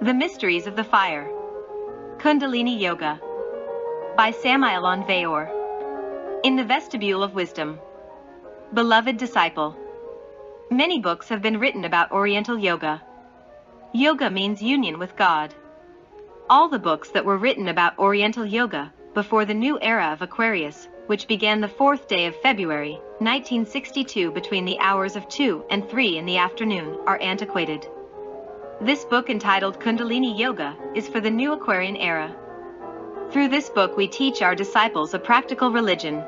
The Mysteries of the Fire. Kundalini Yoga. By Samael Aun Weor. In the Vestibule of Wisdom. Beloved disciple. Many books have been written about Oriental Yoga. Yoga means union with God. All the books that were written about Oriental Yoga, before the new era of Aquarius, which began the 4th day of February, 1962 between the hours of 2 and 3 in the afternoon, are antiquated. This book entitled Kundalini Yoga is for the new Aquarian era. Through this book we teach our disciples a practical religion.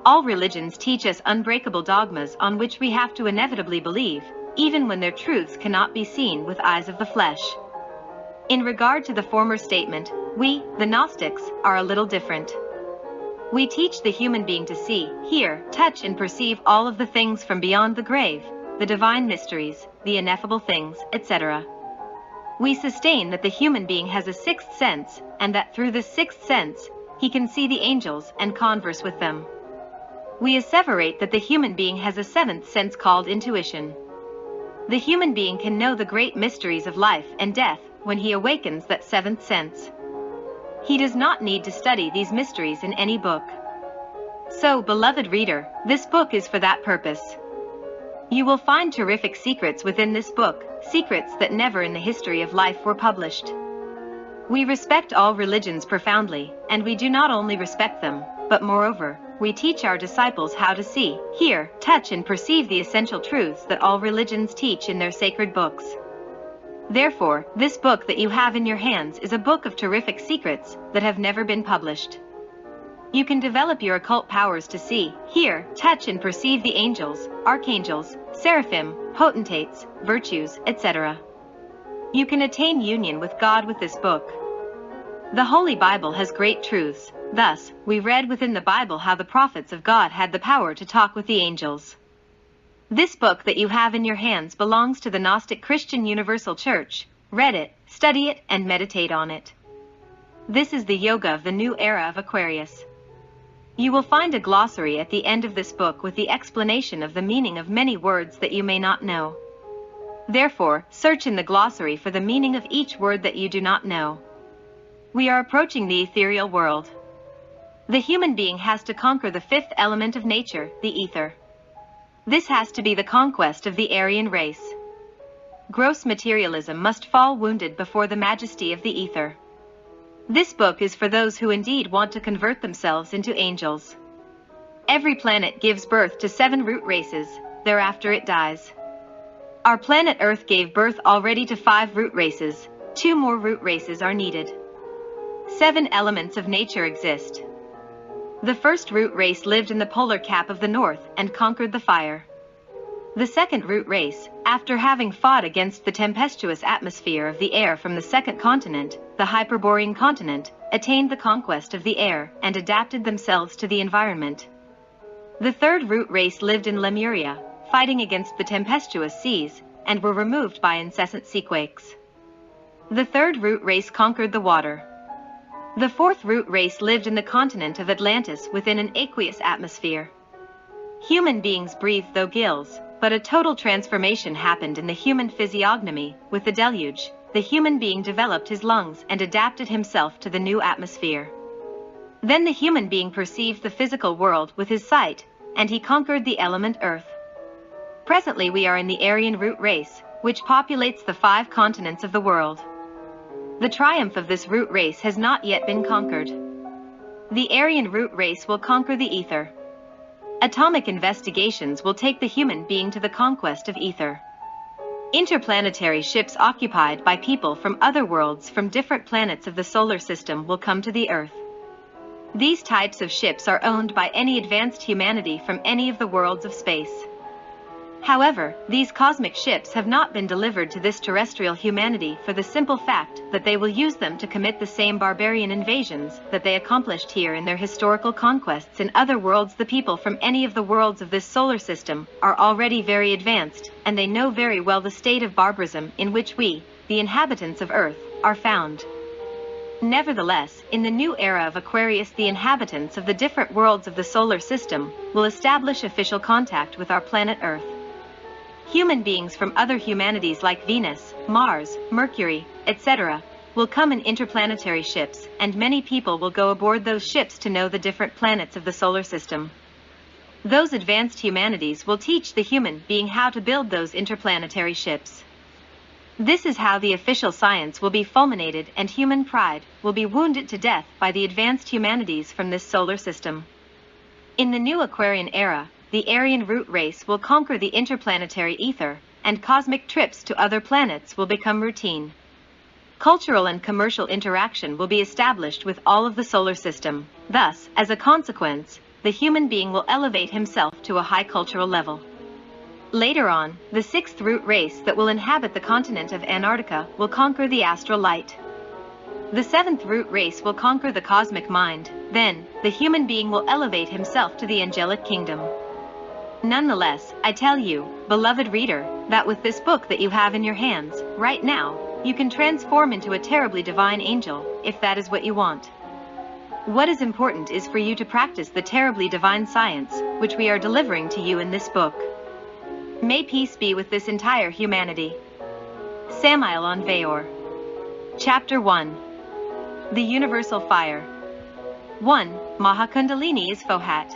All religions teach us unbreakable dogmas on which we have to inevitably believe, even when their truths cannot be seen with eyes of the flesh. In regard to the former statement, we, the Gnostics, are a little different. We teach the human being to see, hear, touch and perceive all of the things from beyond the grave, the divine mysteries, the ineffable things, etc. We sustain that the human being has a sixth sense, and that through this sixth sense, he can see the angels and converse with them. We asseverate that the human being has a seventh sense called intuition. The human being can know the great mysteries of life and death when he awakens that seventh sense. He does not need to study these mysteries in any book. So, beloved reader, this book is for that purpose. You will find terrific secrets within this book, secrets that never in the history of life were published. We respect all religions profoundly, and we do not only respect them, but moreover, we teach our disciples how to see, hear, touch and perceive the essential truths that all religions teach in their sacred books. Therefore, this book that you have in your hands is a book of terrific secrets that have never been published. You can develop your occult powers to see, hear, touch and perceive the angels, archangels, seraphim, potentates, virtues, etc. You can attain union with God with this book. The Holy Bible has great truths. Thus, we read within the Bible how the prophets of God had the power to talk with the angels. This book that you have in your hands belongs to the Gnostic Christian Universal Church. Read it, study it, and meditate on it. This is the yoga of the new era of Aquarius. You will find a glossary at the end of this book with the explanation of the meaning of many words that you may not know. Therefore, search in the glossary for the meaning of each word that you do not know. We are approaching the ethereal world. The human being has to conquer the fifth element of nature, the ether. This has to be the conquest of the Aryan race. Gross materialism must fall wounded before the majesty of the ether. This book is for those who indeed want to convert themselves into angels. Every planet gives birth to 7 root races, thereafter it dies. Our planet Earth gave birth already to 5 root races, 2 more root races are needed. 7 elements of nature exist. The first root race lived in the polar cap of the north and conquered the fire. The second root race, after having fought against the tempestuous atmosphere of the air from the second continent, the Hyperborean continent, attained the conquest of the air and adapted themselves to the environment. The third root race lived in Lemuria, fighting against the tempestuous seas, and were removed by incessant seaquakes. The third root race conquered the water. The fourth root race lived in the continent of Atlantis within an aqueous atmosphere. Human beings breathed through gills, but a total transformation happened in the human physiognomy. With the deluge, the human being developed his lungs and adapted himself to the new atmosphere. Then the human being perceived the physical world with his sight, and he conquered the element earth. Presently we are in the Aryan root race, which populates the 5 continents of the world. The triumph of this root race has not yet been conquered. The Aryan root race will conquer the ether. Atomic investigations will take the human being to the conquest of ether. Interplanetary ships occupied by people from other worlds from different planets of the solar system will come to the Earth. These types of ships are owned by any advanced humanity from any of the worlds of space. However, these cosmic ships have not been delivered to this terrestrial humanity for the simple fact that they will use them to commit the same barbarian invasions that they accomplished here in their historical conquests in other worlds. The people from any of the worlds of this solar system are already very advanced, and they know very well the state of barbarism in which we, the inhabitants of Earth, are found. Nevertheless, in the new era of Aquarius, the inhabitants of the different worlds of the solar system will establish official contact with our planet Earth. Human beings from other humanities like Venus, Mars, Mercury, etc., will come in interplanetary ships, and many people will go aboard those ships to know the different planets of the solar system. Those advanced humanities will teach the human being how to build those interplanetary ships. This is how the official science will be fulminated and human pride will be wounded to death by the advanced humanities from this solar system. In the new Aquarian era, the Aryan root race will conquer the interplanetary ether, and cosmic trips to other planets will become routine. Cultural and commercial interaction will be established with all of the solar system. Thus, as a consequence, the human being will elevate himself to a high cultural level. Later on, the sixth root race that will inhabit the continent of Antarctica will conquer the astral light. The seventh root race will conquer the cosmic mind. Then, the human being will elevate himself to the angelic kingdom. Nonetheless, I tell you, beloved reader, that with this book that you have in your hands, right now, you can transform into a terribly divine angel, if that is what you want. What is important is for you to practice the terribly divine science, which we are delivering to you in this book. May peace be with this entire humanity. Samael Aun Weor. Chapter 1. The Universal Fire. 1. Mahakundalini is Fohat.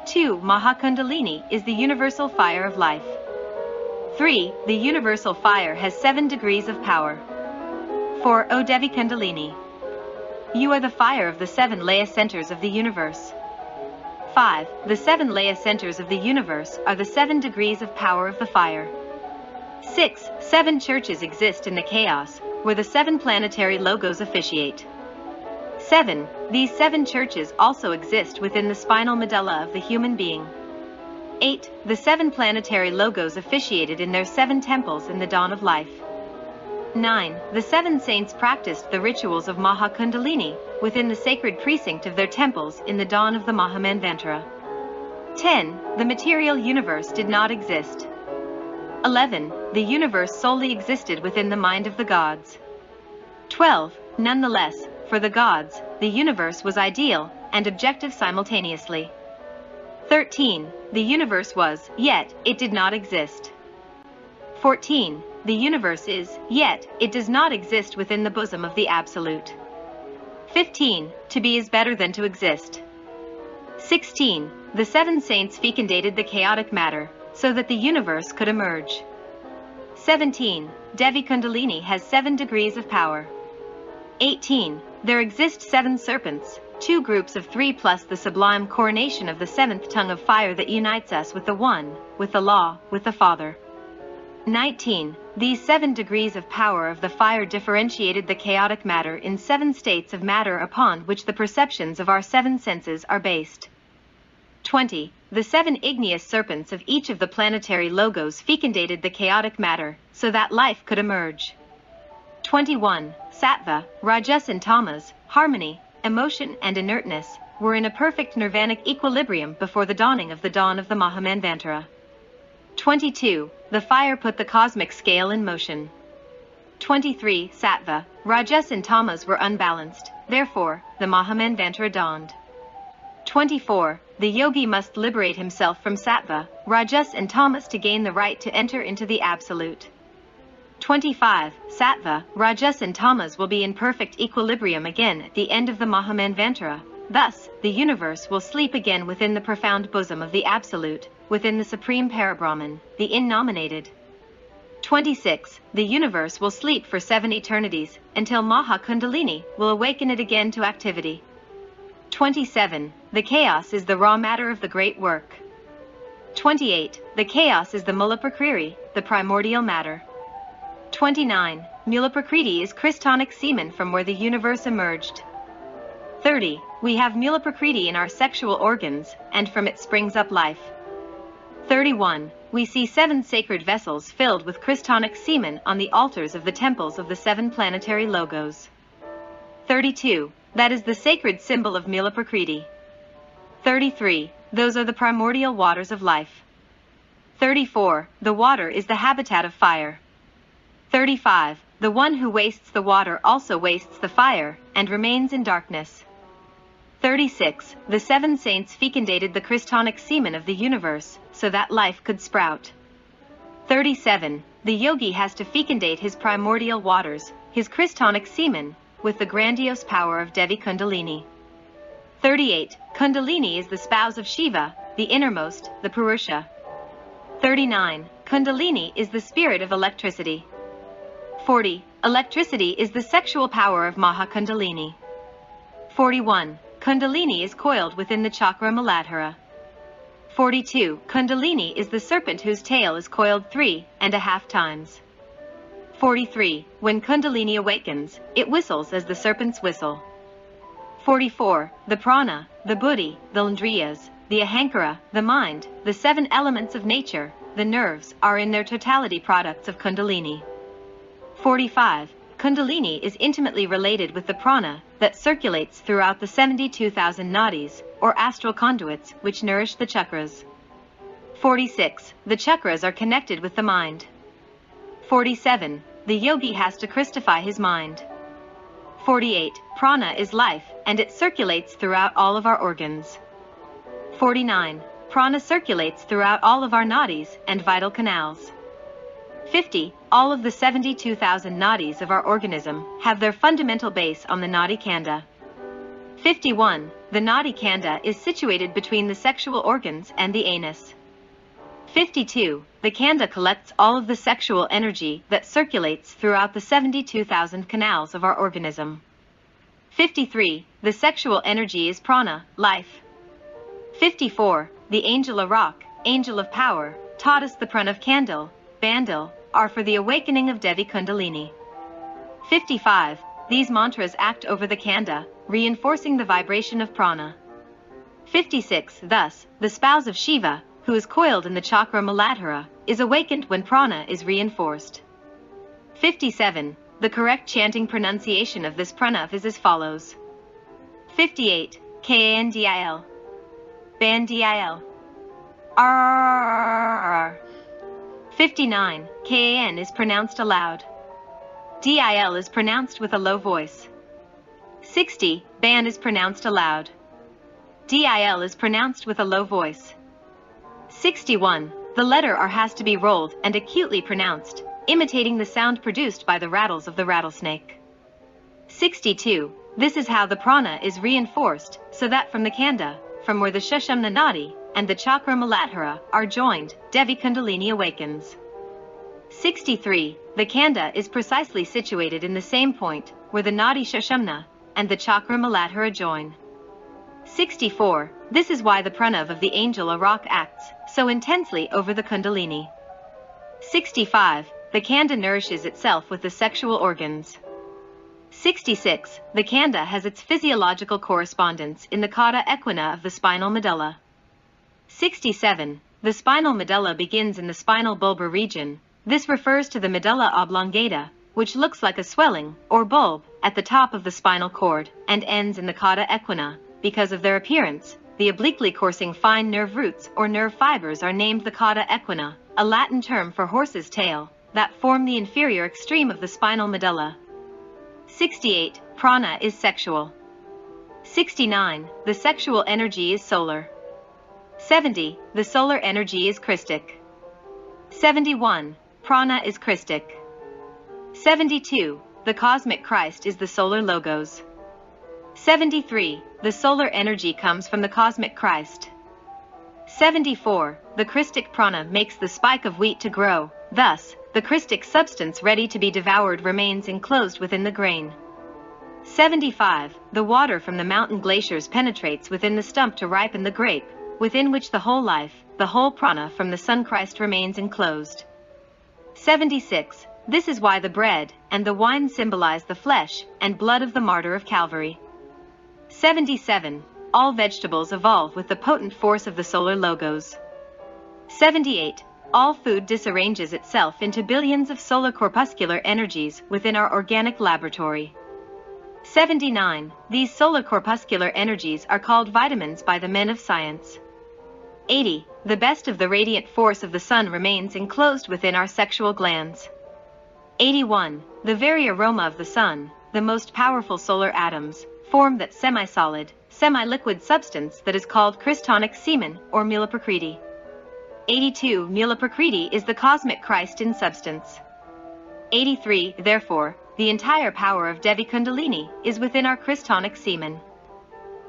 2. Mahakundalini is the universal fire of life. 3. The universal fire has 7 degrees of power. 4. O Devi Kundalini. You are the fire of the 7 Laya centers of the universe. 5. The 7 Laya centers of the universe are the 7 degrees of power of the fire. 6. 7 churches exist in the chaos, where the 7 planetary logos officiate. 7. These 7 churches also exist within the spinal medulla of the human being. 8. The 7 planetary logos officiated in their 7 temples in the dawn of life. 9. The 7 saints practiced the rituals of Mahakundalini within the sacred precinct of their temples in the dawn of the Mahamanvantara. 10. The material universe did not exist. 11. The universe solely existed within the mind of the gods. 12. Nonetheless, for the gods, the universe was ideal and objective simultaneously. 13. The universe was, yet it did not exist. 14. The universe is, yet it does not exist within the bosom of the Absolute. 15. To be is better than to exist. 16. The 7 saints fecundated the chaotic matter, so that the universe could emerge. 17. Devi Kundalini has 7 degrees of power. 18. There exist 7 serpents, 2 groups of 3 plus the sublime coronation of the 7th tongue of fire that unites us with the One, with the Law, with the Father. 19. These 7 degrees of power of the fire differentiated the chaotic matter in 7 states of matter upon which the perceptions of our 7 senses are based. 20. The 7 igneous serpents of each of the planetary logos fecundated the chaotic matter, so that life could emerge. 21. Sattva, Rajas and Tamas, harmony, emotion and inertness, were in a perfect nirvanic equilibrium before the dawning of the dawn of the Mahamanvantara. 22. The fire put the cosmic scale in motion. 23. Sattva, Rajas and Tamas were unbalanced, therefore, the Mahamanvantara dawned. 24. The yogi must liberate himself from Sattva, Rajas and Tamas to gain the right to enter into the Absolute. 25. Sattva, Rajas and Tamas will be in perfect equilibrium again at the end of the Mahamanvantara. Thus, the universe will sleep again within the profound bosom of the Absolute, within the Supreme Parabrahman, the Innominated. 26. The universe will sleep for 7 eternities, until Mahakundalini will awaken it again to activity. 27. The chaos is the raw matter of the great work. 28. The chaos is the Mula Prakriti, the primordial matter. 29. Mula Prakriti is crystonic semen from where the universe emerged. 30. We have Mula Prakriti in our sexual organs, and from it springs up life. 31. We see 7 sacred vessels filled with crystonic semen on the altars of the temples of the 7 planetary logos. 32. That is the sacred symbol of Mula Prakriti. 33. Those are the primordial waters of life. 34. The water is the habitat of fire. 35. The one who wastes the water also wastes the fire, and remains in darkness. 36. The 7 saints fecundated the crystonic semen of the universe, so that life could sprout. 37. The yogi has to fecundate his primordial waters, his Christonic semen, with the grandiose power of Devi Kundalini. 38. Kundalini is the spouse of Shiva, the innermost, the Purusha. 39. Kundalini is the spirit of electricity. 40. Electricity is the sexual power of Maha Kundalini. 41. Kundalini is coiled within the chakra Muladhara. 42. Kundalini is the serpent whose tail is coiled 3.5 times. 43. When Kundalini awakens, it whistles as the serpent's whistle. 44. The prana, the buddhi, the indriyas, the ahankara, the mind, the 7 elements of nature, the nerves, are in their totality products of Kundalini. 45. Kundalini is intimately related with the prana that circulates throughout the 72,000 nadis, or astral conduits, which nourish the chakras. 46. The chakras are connected with the mind. 47. The yogi has to Christify his mind. 48. Prana is life, and it circulates throughout all of our organs. 49. Prana circulates throughout all of our nadis and vital canals. 50. All of the 72,000 nadis of our organism have their fundamental base on the nadi kanda. 51. The nadi kanda is situated between the sexual organs and the anus. 52. The kanda collects all of the sexual energy that circulates throughout the 72,000 canals of our organism. 53. The sexual energy is prana, life. 54. The angel Arak, angel of power, taught us the pranav candle, bandil, are for the awakening of Devi Kundalini. 55. These mantras act over the kanda, reinforcing the vibration of prana. 56. Thus, the spouse of Shiva, who is coiled in the chakra Muladhara, is awakened when prana is reinforced. 57. The correct chanting pronunciation of this pranav is as follows. 58. Kandil. Bandil. R. 59. Kan is pronounced aloud. Dil is pronounced with a low voice. 60. Ban is pronounced aloud. Dil is pronounced with a low voice. 61. The letter R has to be rolled and acutely pronounced, imitating the sound produced by the rattles of the rattlesnake. 62. This is how the prana is reinforced, so that from the kanda, from where the Sushumna nadi and the chakra Muladhara are joined, Devi Kundalini awakens. 63. The kanda is precisely situated in the same point where the nadi Sushumna and the chakra Muladhara join. 64. This is why the pranav of the angel Arak acts so intensely over the Kundalini. 65. The kanda nourishes itself with the sexual organs. 66. The kanda has its physiological correspondence in the cauda equina of the spinal medulla. 67. The spinal medulla begins in the spinal bulbar region. This refers to the medulla oblongata, which looks like a swelling, or bulb, at the top of the spinal cord, and ends in the cauda equina. Because of their appearance, the obliquely coursing fine nerve roots or nerve fibers are named the cauda equina, a Latin term for horse's tail, that form the inferior extreme of the spinal medulla. 68. Prana is sexual. 69. The sexual energy is solar. 70. The solar energy is Christic. 71. Prana is Christic. 72. The cosmic Christ is the solar logos. 73. The solar energy comes from the cosmic Christ. 74. The Christic prana makes the spike of wheat to grow, thus, the Christic substance ready to be devoured remains enclosed within the grain. 75. The water from the mountain glaciers penetrates within the stump to ripen the grape, within which the whole life, the whole prana from the Sun Christ remains enclosed. 76. This is why the bread and the wine symbolize the flesh and blood of the martyr of Calvary. 77. All vegetables evolve with the potent force of the solar logos. 78. All food disarranges itself into billions of solar corpuscular energies within our organic laboratory. 79. These solar corpuscular energies are called vitamins by the men of science. 80. The best of the radiant force of the sun remains enclosed within our sexual glands. 81. The very aroma of the sun, the most powerful solar atoms, form that semi-solid, semi-liquid substance that is called Christonic semen or Mila Prakriti. 82. Mula Prakriti is the cosmic Christ in substance. 83. Therefore, the entire power of Devi Kundalini is within our Christonic semen.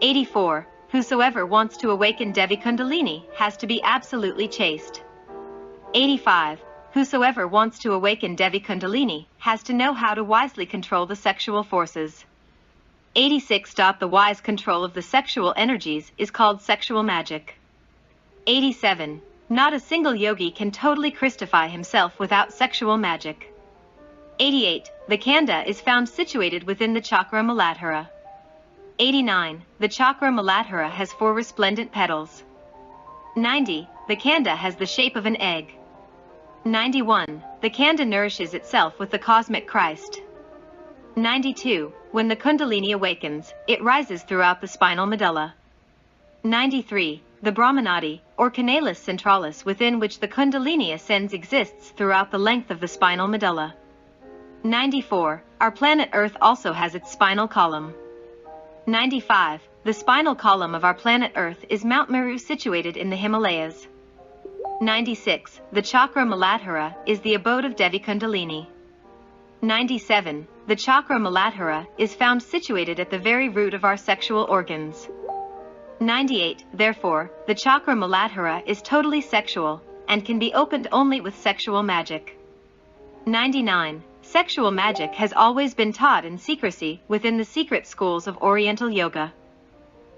84. Whosoever wants to awaken Devi Kundalini has to be absolutely chaste. 85. Whosoever wants to awaken Devi Kundalini has to know how to wisely control the sexual forces. 86. The wise control of the sexual energies is called sexual magic. 87. Not a single yogi can totally Christify himself without sexual magic. 88. The Kanda is found situated within the chakra Muladhara. 89. The chakra Muladhara has 4 resplendent petals. 90. The Kanda has the shape of an egg. 91. The Kanda nourishes itself with the cosmic Christ. 92. When the Kundalini awakens, it rises throughout the spinal medulla. 93. The Brahmanadi, or canalis centralis within which the Kundalini ascends exists throughout the length of the spinal medulla. 94. Our planet Earth also has its spinal column. 95. The spinal column of our planet Earth is Mount Meru situated in the Himalayas. 96. The chakra Muladhara is the abode of Devi Kundalini. 97. The chakra Muladhara is found situated at the very root of our sexual organs. 98. Therefore, the chakra Muladhara is totally sexual, and can be opened only with sexual magic. 99. Sexual magic has always been taught in secrecy within the secret schools of Oriental Yoga.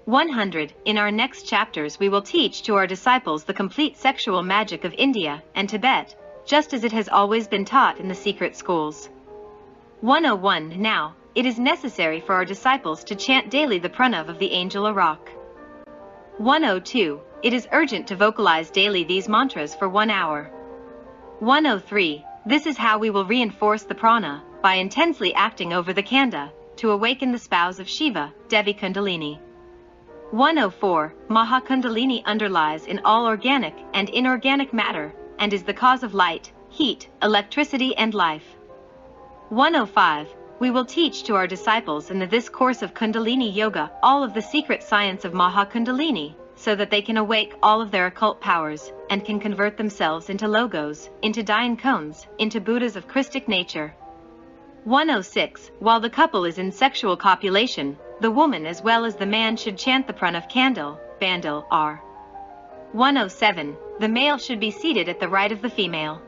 100. In our next chapters we will teach to our disciples the complete sexual magic of India and Tibet, just as it has always been taught in the secret schools. 101. Now, it is necessary for our disciples to chant daily the pranav of the angel Arak. 102. It is urgent to vocalize daily these mantras for 1 hour. 103. This is how we will reinforce the prana, by intensely acting over the Kanda, to awaken the spouse of Shiva, Devi Kundalini. 104. Maha Kundalini underlies in all organic and inorganic matter, and is the cause of light, heat, electricity and life. 105. We will teach to our disciples in this course of Kundalini Yoga all of the secret science of Maha Kundalini, so that they can awake all of their occult powers, and can convert themselves into logos, into Dayan cones, into Buddhas of Christic nature. 106. While the couple is in sexual copulation, the woman as well as the man should chant the pranav Kandal, Bandal, R. 107. The male should be seated at the right of the female.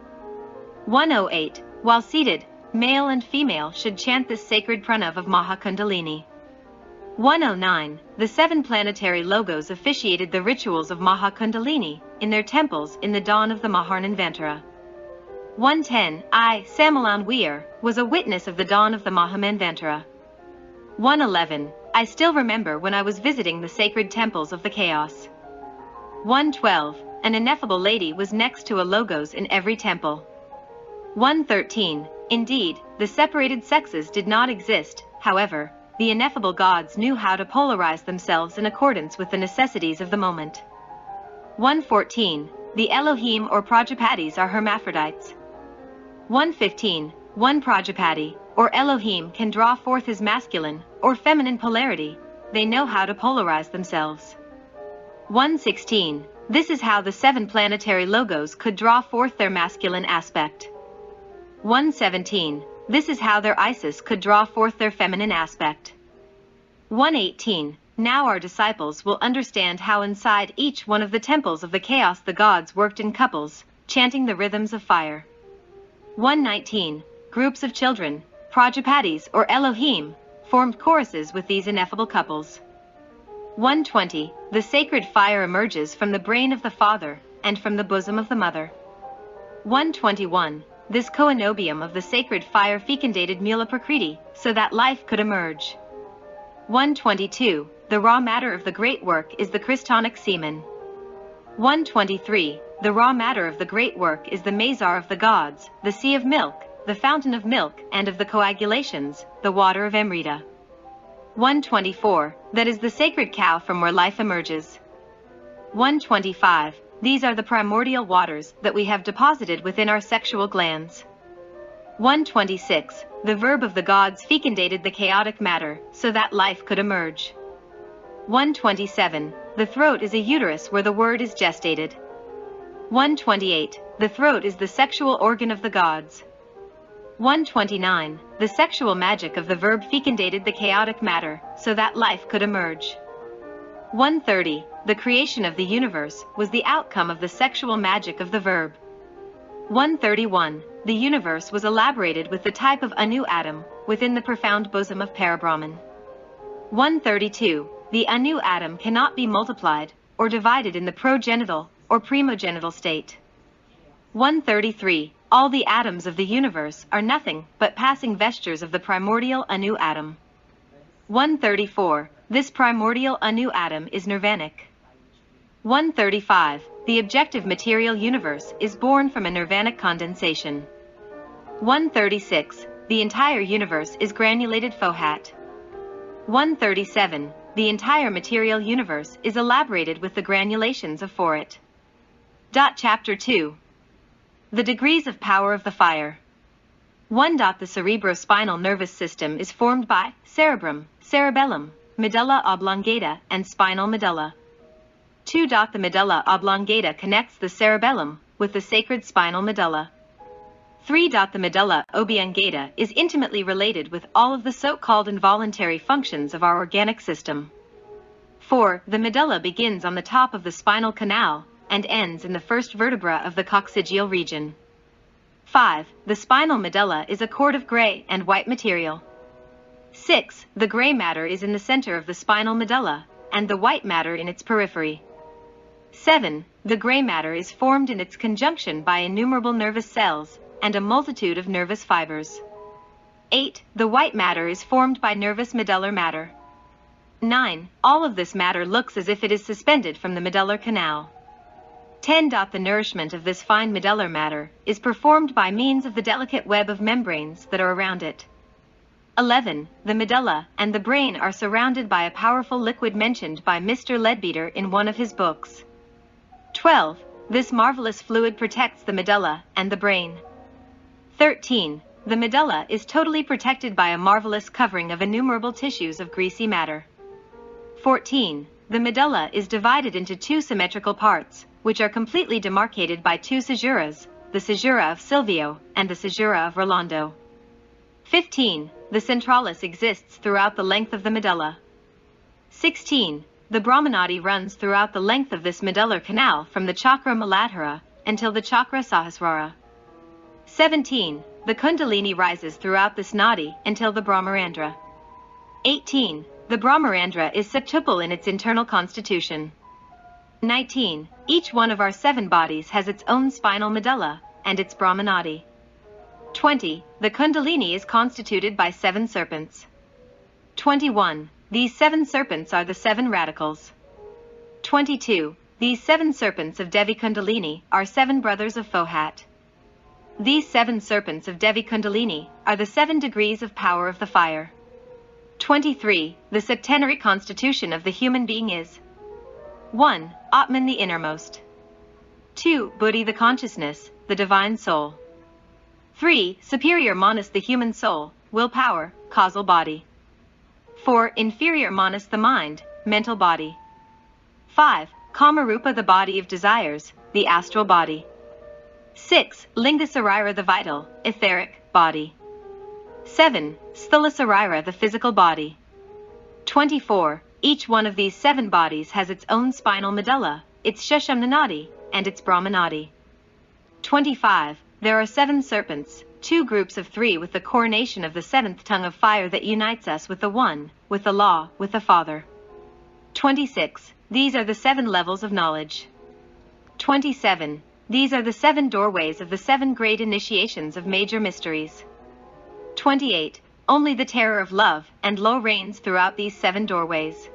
108. While seated, male and female should chant this sacred pranav of Maha Kundalini. 109. The 7 planetary logos officiated the rituals of Maha Kundalini in their temples in the dawn of the Mahamanvantara. 110. I, Samael Aun Weor, was a witness of the dawn of the Mahamanvantara. 111. I still remember when I was visiting the sacred temples of the chaos. 112. An ineffable lady was next to a logos in every temple. 113. Indeed, the separated sexes did not exist, however, the ineffable gods knew how to polarize themselves in accordance with the necessities of the moment. 114. The Elohim or Prajapatis are hermaphrodites. 115. One Prajapati, or Elohim, can draw forth his masculine or feminine polarity. They know how to polarize themselves. 116. This is how the 7 planetary logos could draw forth their masculine aspect. 117. This is how their Isis could draw forth their feminine aspect. 118. Now our disciples will understand how inside each one of the temples of the chaos the gods worked in couples, chanting the rhythms of fire. 119. Groups of children, Prajapatis or Elohim, formed choruses with these ineffable couples. 120. The sacred fire emerges from the brain of the father, and from the bosom of the mother. 121. This coenobium of the sacred fire fecundated Mula Prakriti, so that life could emerge. 122. The raw matter of the great work is the Christonic semen. 123. The raw matter of the great work is the mazar of the gods, the sea of milk, the fountain of milk and of the coagulations, the water of Amrita. 124. That is the sacred cow from where life emerges. 125. These are the primordial waters that we have deposited within our sexual glands. 126. The verb of the gods fecundated the chaotic matter, so that life could emerge. 127. The throat is a uterus where the word is gestated. 128. The throat is the sexual organ of the gods. 129. The sexual magic of the verb fecundated the chaotic matter, so that life could emerge. 130. The creation of the universe was the outcome of the sexual magic of the verb. 131. The universe was elaborated with the type of Anu atom, within the profound bosom of Parabrahman. 132. The Anu atom cannot be multiplied, or divided in the progenital, or primogenital state. 133. All the atoms of the universe are nothing but passing vestures of the primordial Anu atom. 134. This primordial Anu atom is nirvanic. 135. The objective material universe is born from a nirvanic condensation. 136. The entire universe is granulated Fohat. 137. The entire material universe is elaborated with the granulations of Forat. Chapter 2. The degrees of power of the fire. 1. The cerebrospinal nervous system is formed by cerebrum, cerebellum, medulla oblongata, and spinal medulla. 2. The medulla oblongata connects the cerebellum with the sacred spinal medulla. 3. The medulla oblongata is intimately related with all of the so-called involuntary functions of our organic system. 4. The medulla begins on the top of the spinal canal and ends in the first vertebra of the coccygeal region. 5. The spinal medulla is a cord of gray and white material. 6. The gray matter is in the center of the spinal medulla, and the white matter in its periphery. 7. The gray matter is formed in its conjunction by innumerable nervous cells and a multitude of nervous fibers. 8. The white matter is formed by nervous medullar matter. 9. All of this matter looks as if it is suspended from the medullar canal. 10. The nourishment of this fine medullar matter is performed by means of the delicate web of membranes that are around it. 11. The medulla and the brain are surrounded by a powerful liquid mentioned by Mr. Leadbeater in one of his books. 12. This marvelous fluid protects the medulla and the brain. 13. The medulla is totally protected by a marvelous covering of innumerable tissues of greasy matter. 14. The medulla is divided into two symmetrical parts, which are completely demarcated by two caesuras, the caesura of Silvio and the caesura of Rolando. 15. The centralis exists throughout the length of the medulla. 16. The Brahmanadi runs throughout the length of this medullar canal from the chakra Muladhara until the chakra Sahasrara. 17. The Kundalini rises throughout this nadi until the Brahmarandra. 18. The Brahmarandra is septuple in its internal constitution. 19. Each one of our 7 bodies has its own spinal medulla and its Brahmanadi. 20. The Kundalini is constituted by 7 serpents. 21. These 7 serpents are the 7 radicals. 22. These 7 serpents of Devi Kundalini are 7 brothers of Fohat. These 7 serpents of Devi Kundalini are the 7 degrees of power of the fire. 23. The septenary constitution of the human being is 1. Atman, the innermost. 2. Buddhi, the consciousness, the divine soul. 3. Superior manas, the human soul, willpower, causal body. 4. Inferior manas, the mind, mental body. 5. Kamarupa, the body of desires, the astral body. 6. Linga Sarira, the vital, etheric, body. 7. Sthula Sarira, the physical body. 24. Each one of these 7 bodies has its own spinal medulla, its Shashamnanadi, and its Brahmanadi. 25. There are 7 serpents, 2 groups of 3 with the coronation of the 7th tongue of fire that unites us with the One, with the Law, with the Father. 26. These are the 7 levels of knowledge. 27. These are the 7 doorways of the 7 great initiations of major mysteries. 28. Only the terror of love and law reigns throughout these 7 doorways.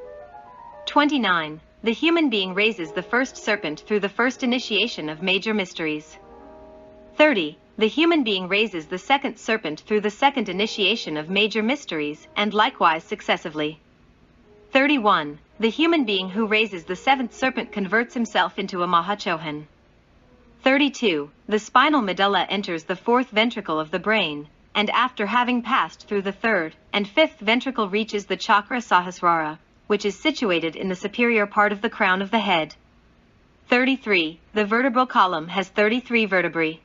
29. The human being raises the first serpent through the first initiation of major mysteries. 30. The human being raises the second serpent through the second initiation of major mysteries, and likewise successively. 31. The human being who raises the 7th serpent converts himself into a Mahachohan. 32. The spinal medulla enters the 4th ventricle of the brain, and after having passed through the 3rd and 5th ventricle reaches the chakra Sahasrara, which is situated in the superior part of the crown of the head. 33. The vertebral column has 33 vertebrae.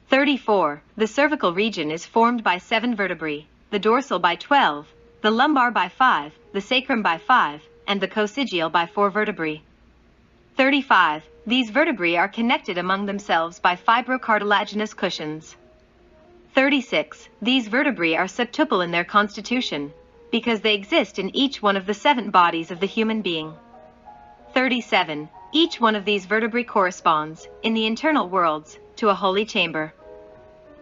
34. The cervical region is formed by 7 vertebrae, the dorsal by 12, the lumbar by 5, the sacrum by 5, and the coccygeal by 4 vertebrae. 35. These vertebrae are connected among themselves by fibrocartilaginous cushions. 36. These vertebrae are septuple in their constitution, because they exist in each one of the 7 bodies of the human being. 37. Each one of these vertebrae corresponds, in the internal worlds, to a holy chamber.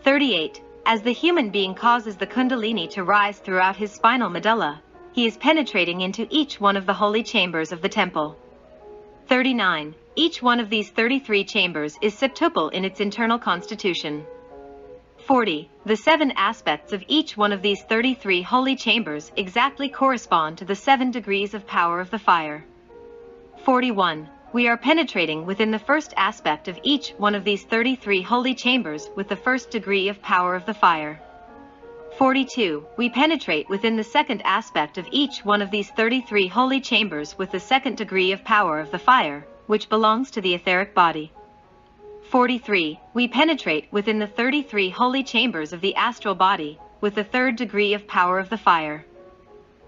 38. As the human being causes the Kundalini to rise throughout his spinal medulla, he is penetrating into each one of the holy chambers of the temple. 39. Each one of these 33 chambers is septuple in its internal constitution. 40. The 7 aspects of each one of these 33 holy chambers exactly correspond to the 7 degrees of power of the fire. 41. We are penetrating within the first aspect of each one of these 33 holy chambers with the first degree of power of the fire. 42. We penetrate within the second aspect of each one of these 33 holy chambers with the second degree of power of the fire, which belongs to the etheric body. 43. We penetrate within the 33 holy chambers of the astral body, with the third degree of power of the fire.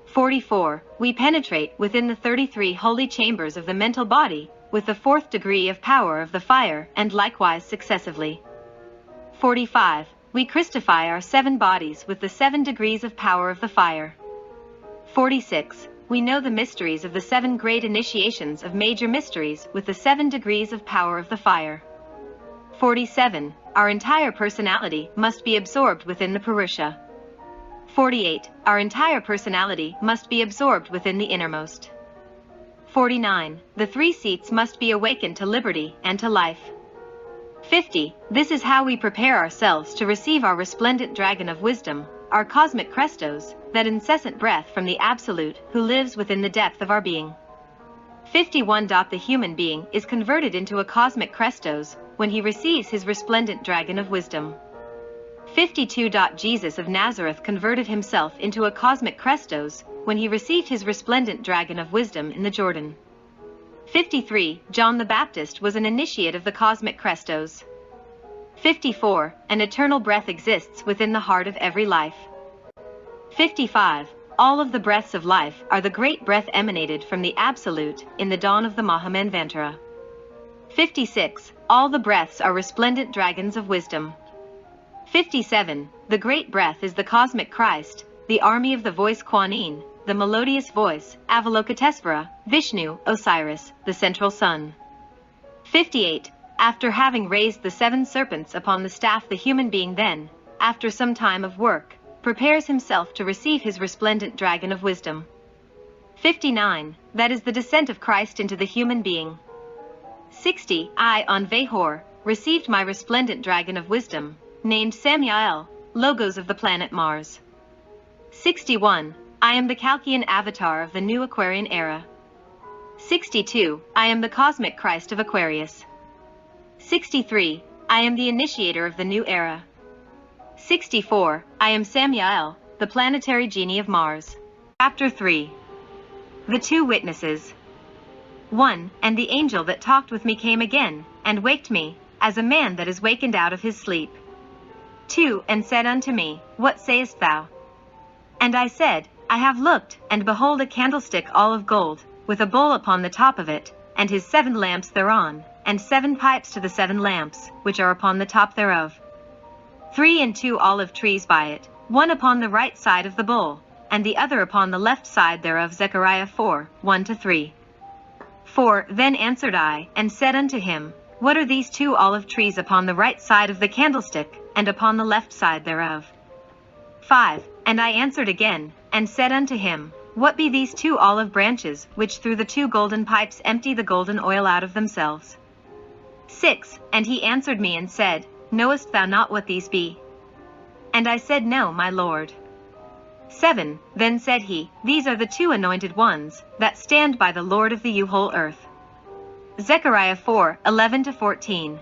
44. We penetrate within the 33 holy chambers of the mental body, with the fourth degree of power of the fire, and likewise successively. 45. We crystify our 7 bodies with the 7 degrees of power of the fire. 46. We know the mysteries of the 7 great initiations of major mysteries with the 7 degrees of power of the fire. 47. Our entire personality must be absorbed within the Purusha. 48. Our entire personality must be absorbed within the innermost. 49. The 3 seats must be awakened to liberty and to life. 50. This is how we prepare ourselves to receive our resplendent dragon of wisdom, our cosmic Krestos, that incessant breath from the Absolute who lives within the depth of our being. 51. The human being is converted into a cosmic Krestos when he receives his resplendent dragon of wisdom. 52. Jesus of Nazareth converted himself into a cosmic Krestos when he received his resplendent dragon of wisdom in the Jordan. 53. John the Baptist was an initiate of the cosmic Krestos. 54. An eternal breath exists within the heart of every life. 55. All of the breaths of life are the great breath emanated from the Absolute in the dawn of the Mahamanvantara. 56. All the breaths are resplendent dragons of wisdom. 57. The great breath is the cosmic Christ, the army of the voice Kuan Yin, the melodious voice, Avalokitesvara, Vishnu, Osiris, the central sun. 58. After having raised the 7 serpents upon the staff, the human being then, after some time of work, prepares himself to receive his resplendent dragon of wisdom. 59. That is the descent of Christ into the human being. 60. I, Aun Weor, received my resplendent dragon of wisdom, named Samael, logos of the planet Mars. 61. I am the Chalcean avatar of the new Aquarian era. 62. I am the cosmic Christ of Aquarius. 63. I am the initiator of the new era. 64. I am Samael, the planetary genie of Mars. Chapter 3. The 2 witnesses. 1. And the angel that talked with me came again, and waked me, as a man that is wakened out of his sleep. 2. And said unto me, What sayest thou? And I said, I have looked, and behold a candlestick all of gold, with a bowl upon the top of it, and his 7 lamps thereon, and 7 pipes to the 7 lamps, which are upon the top thereof. 3 and 2 olive trees by it, one upon the right side of the bowl, and the other upon the left side thereof. Zechariah 4, 1-3. 4. Then answered I, and said unto him, What are these 2 olive trees upon the right side of the candlestick, and upon the left side thereof? 5. And I answered again, and said unto him, What be these 2 olive branches, which through the 2 golden pipes empty the golden oil out of themselves? 6. And he answered me and said, Knowest thou not what these be? And I said, No, my Lord. 7. Then said he, These are the 2 anointed ones, that stand by the Lord of the whole earth. Zechariah 4, 11-14.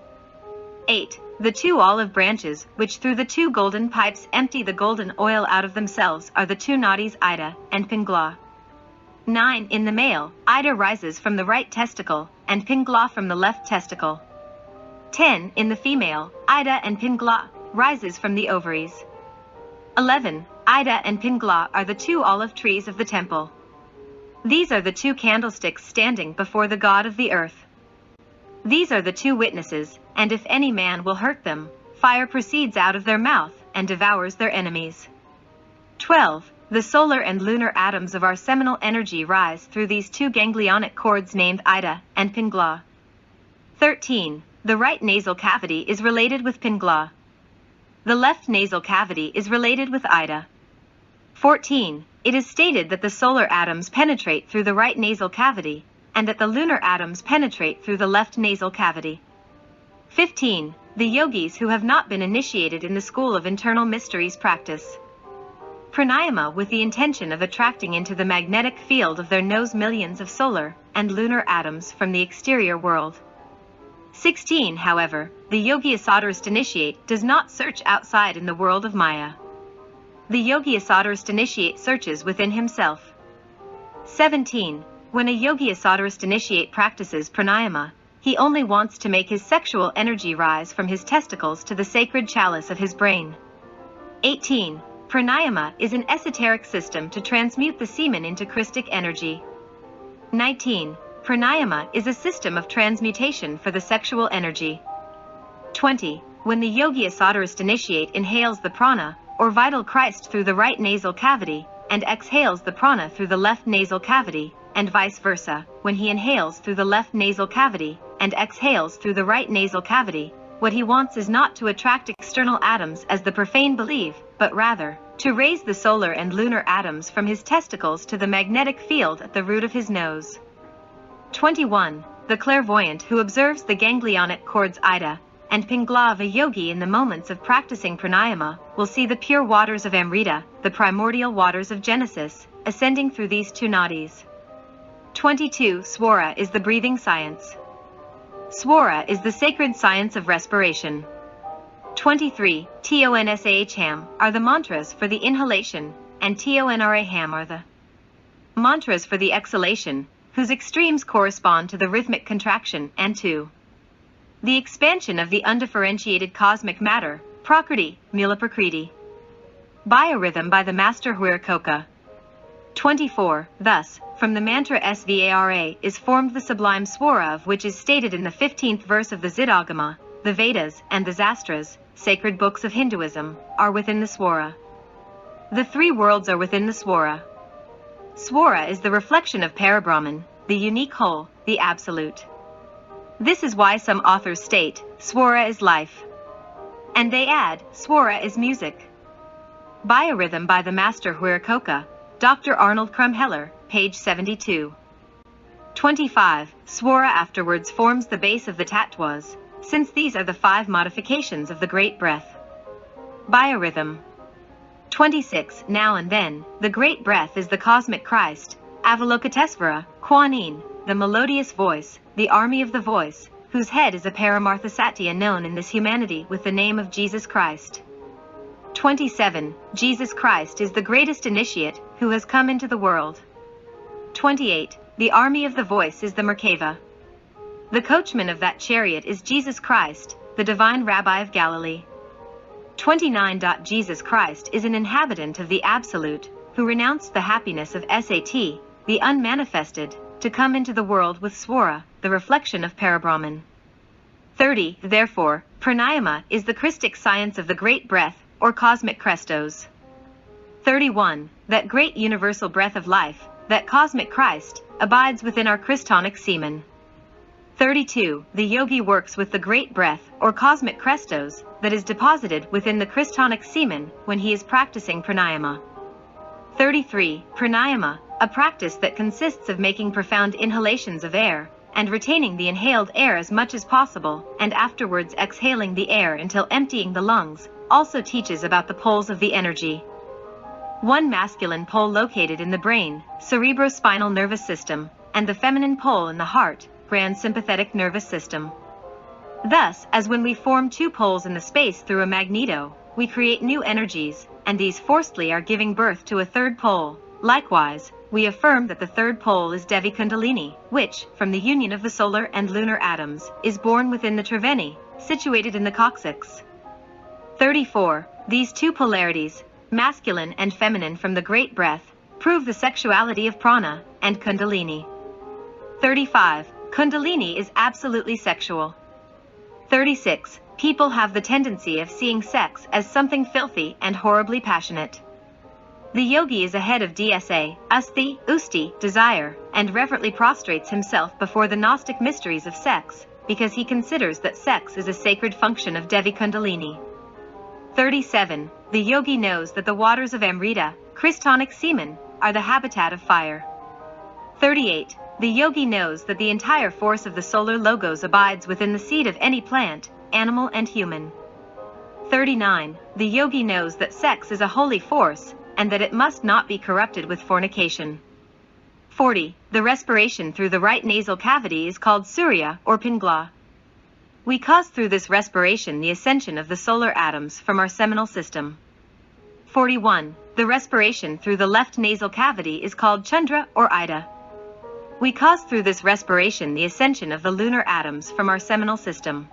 8. The 2 olive branches, which through the 2 golden pipes empty the golden oil out of themselves, are the 2 nadis Ida and Pingla. 9. In the male, Ida rises from the right testicle, and Pingla from the left testicle. 10. In the female, Ida and Pingla rises from the ovaries. 11. Ida and Pingla are the two olive trees of the temple. These are the two candlesticks standing before the God of the earth. These are the two witnesses, and if any man will hurt them, fire proceeds out of their mouth and devours their enemies. 12. The solar and lunar atoms of our seminal energy rise through these two ganglionic cords named Ida and Pingla. 13. The right nasal cavity is related with Pingla. The left nasal cavity is related with Ida. 14. It is stated that the solar atoms penetrate through the right nasal cavity, and that the lunar atoms penetrate through the left nasal cavity. 15. The yogis who have not been initiated in the school of internal mysteries practice pranayama with the intention of attracting into the magnetic field of their nose millions of solar and lunar atoms from the exterior world. 16. However, the yogi esoterist initiate does not search outside in the world of Maya. The yogi esoterist initiate searches within himself. 17. When a yogi esoterist initiate practices pranayama, he only wants to make his sexual energy rise from his testicles to the sacred chalice of his brain. 18. Pranayama is an esoteric system to transmute the semen into Christic energy. 19. Pranayama is a system of transmutation for the sexual energy. 20. When the yogi esoterist initiate inhales the prana, or vital Christ through the right nasal cavity, and exhales the prana through the left nasal cavity, and vice versa, when he inhales through the left nasal cavity, and exhales through the right nasal cavity, what he wants is not to attract external atoms as the profane believe, but rather, to raise the solar and lunar atoms from his testicles to the magnetic field at the root of his nose. 21. The clairvoyant who observes the ganglionic cords Ida and Pingla of a yogi in the moments of practicing pranayama will see the pure waters of Amrita, the primordial waters of Genesis, ascending through these two nadis. 22. Swara is the breathing science. Swara is the sacred science of respiration. 23. Tonsaham are the mantras for the inhalation, and Tonraham are the mantras for the exhalation, whose extremes correspond to the rhythmic contraction and to the expansion of the undifferentiated cosmic matter, Prakriti, Mula Prakriti. Biorhythm by the Master Huiracocha. 24. Thus, from the mantra Svara is formed the sublime swara of which is stated in the 15th verse of the Siddhagama, the Vedas and the Zastras, sacred books of Hinduism, are within the swara. The three worlds are within the swara. Swara is the reflection of Parabrahman, the unique whole, the absolute. This is why some authors state, swara is life. And they add, swara is music. Biorhythm by the Master Huiracocha, Dr. Arnold Krumheller, page 72. 25. Swara afterwards forms the base of the tattvas, since these are the 5 modifications of the great breath. Biorhythm. 26. Now and then, the great breath is the cosmic Christ, Avalokitesvara, Kuan Yin, the melodious voice, the army of the voice, whose head is a Paramartha Satya known in this humanity with the name of Jesus Christ. 27. Jesus Christ is the greatest initiate who has come into the world. 28. The army of the voice is the Merkava. The coachman of that chariot is Jesus Christ, the divine Rabbi of Galilee. 29. Jesus Christ is an inhabitant of the Absolute, who renounced the happiness of Sat, the unmanifested, to come into the world with Swara, the reflection of Parabrahman. 30. Therefore, pranayama is the Christic science of the great breath, or cosmic Krestos. 31. That great universal breath of life, that cosmic Christ, abides within our Christonic semen. 32. The yogi works with the great breath, or cosmic Krestos, that is deposited within the Christonic semen when he is practicing pranayama. 33. Pranayama, a practice that consists of making profound inhalations of air, and retaining the inhaled air as much as possible, and afterwards exhaling the air until emptying the lungs, also teaches about the poles of the energy. One masculine pole located in the brain, cerebrospinal nervous system, and the feminine pole in the heart, grand sympathetic nervous system. Thus, as when we form 2 poles in the space through a magneto, we create new energies, and these forcedly are giving birth to a 3rd pole. Likewise, we affirm that the third pole is Devi Kundalini, which, from the union of the solar and lunar atoms, is born within the Triveni, situated in the coccyx. 34. These two polarities, masculine and feminine from the great breath, prove the sexuality of prana and Kundalini. 35. Kundalini is absolutely sexual. 36. People have the tendency of seeing sex as something filthy and horribly passionate. The yogi is ahead of dsa, asti, usti, desire, and reverently prostrates himself before the Gnostic mysteries of sex, because he considers that sex is a sacred function of Devi Kundalini. 37. The yogi knows that the waters of Amrita, Christonic semen, are the habitat of fire. 38. The yogi knows that the entire force of the solar logos abides within the seed of any plant, animal and human. 39. The yogi knows that sex is a holy force, and that it must not be corrupted with fornication. 40. The respiration through the right nasal cavity is called Surya or Pingla. We cause through this respiration the ascension of the solar atoms from our seminal system. 41. The respiration through the left nasal cavity is called Chandra or Ida. We cause through this respiration the ascension of the lunar atoms from our seminal system.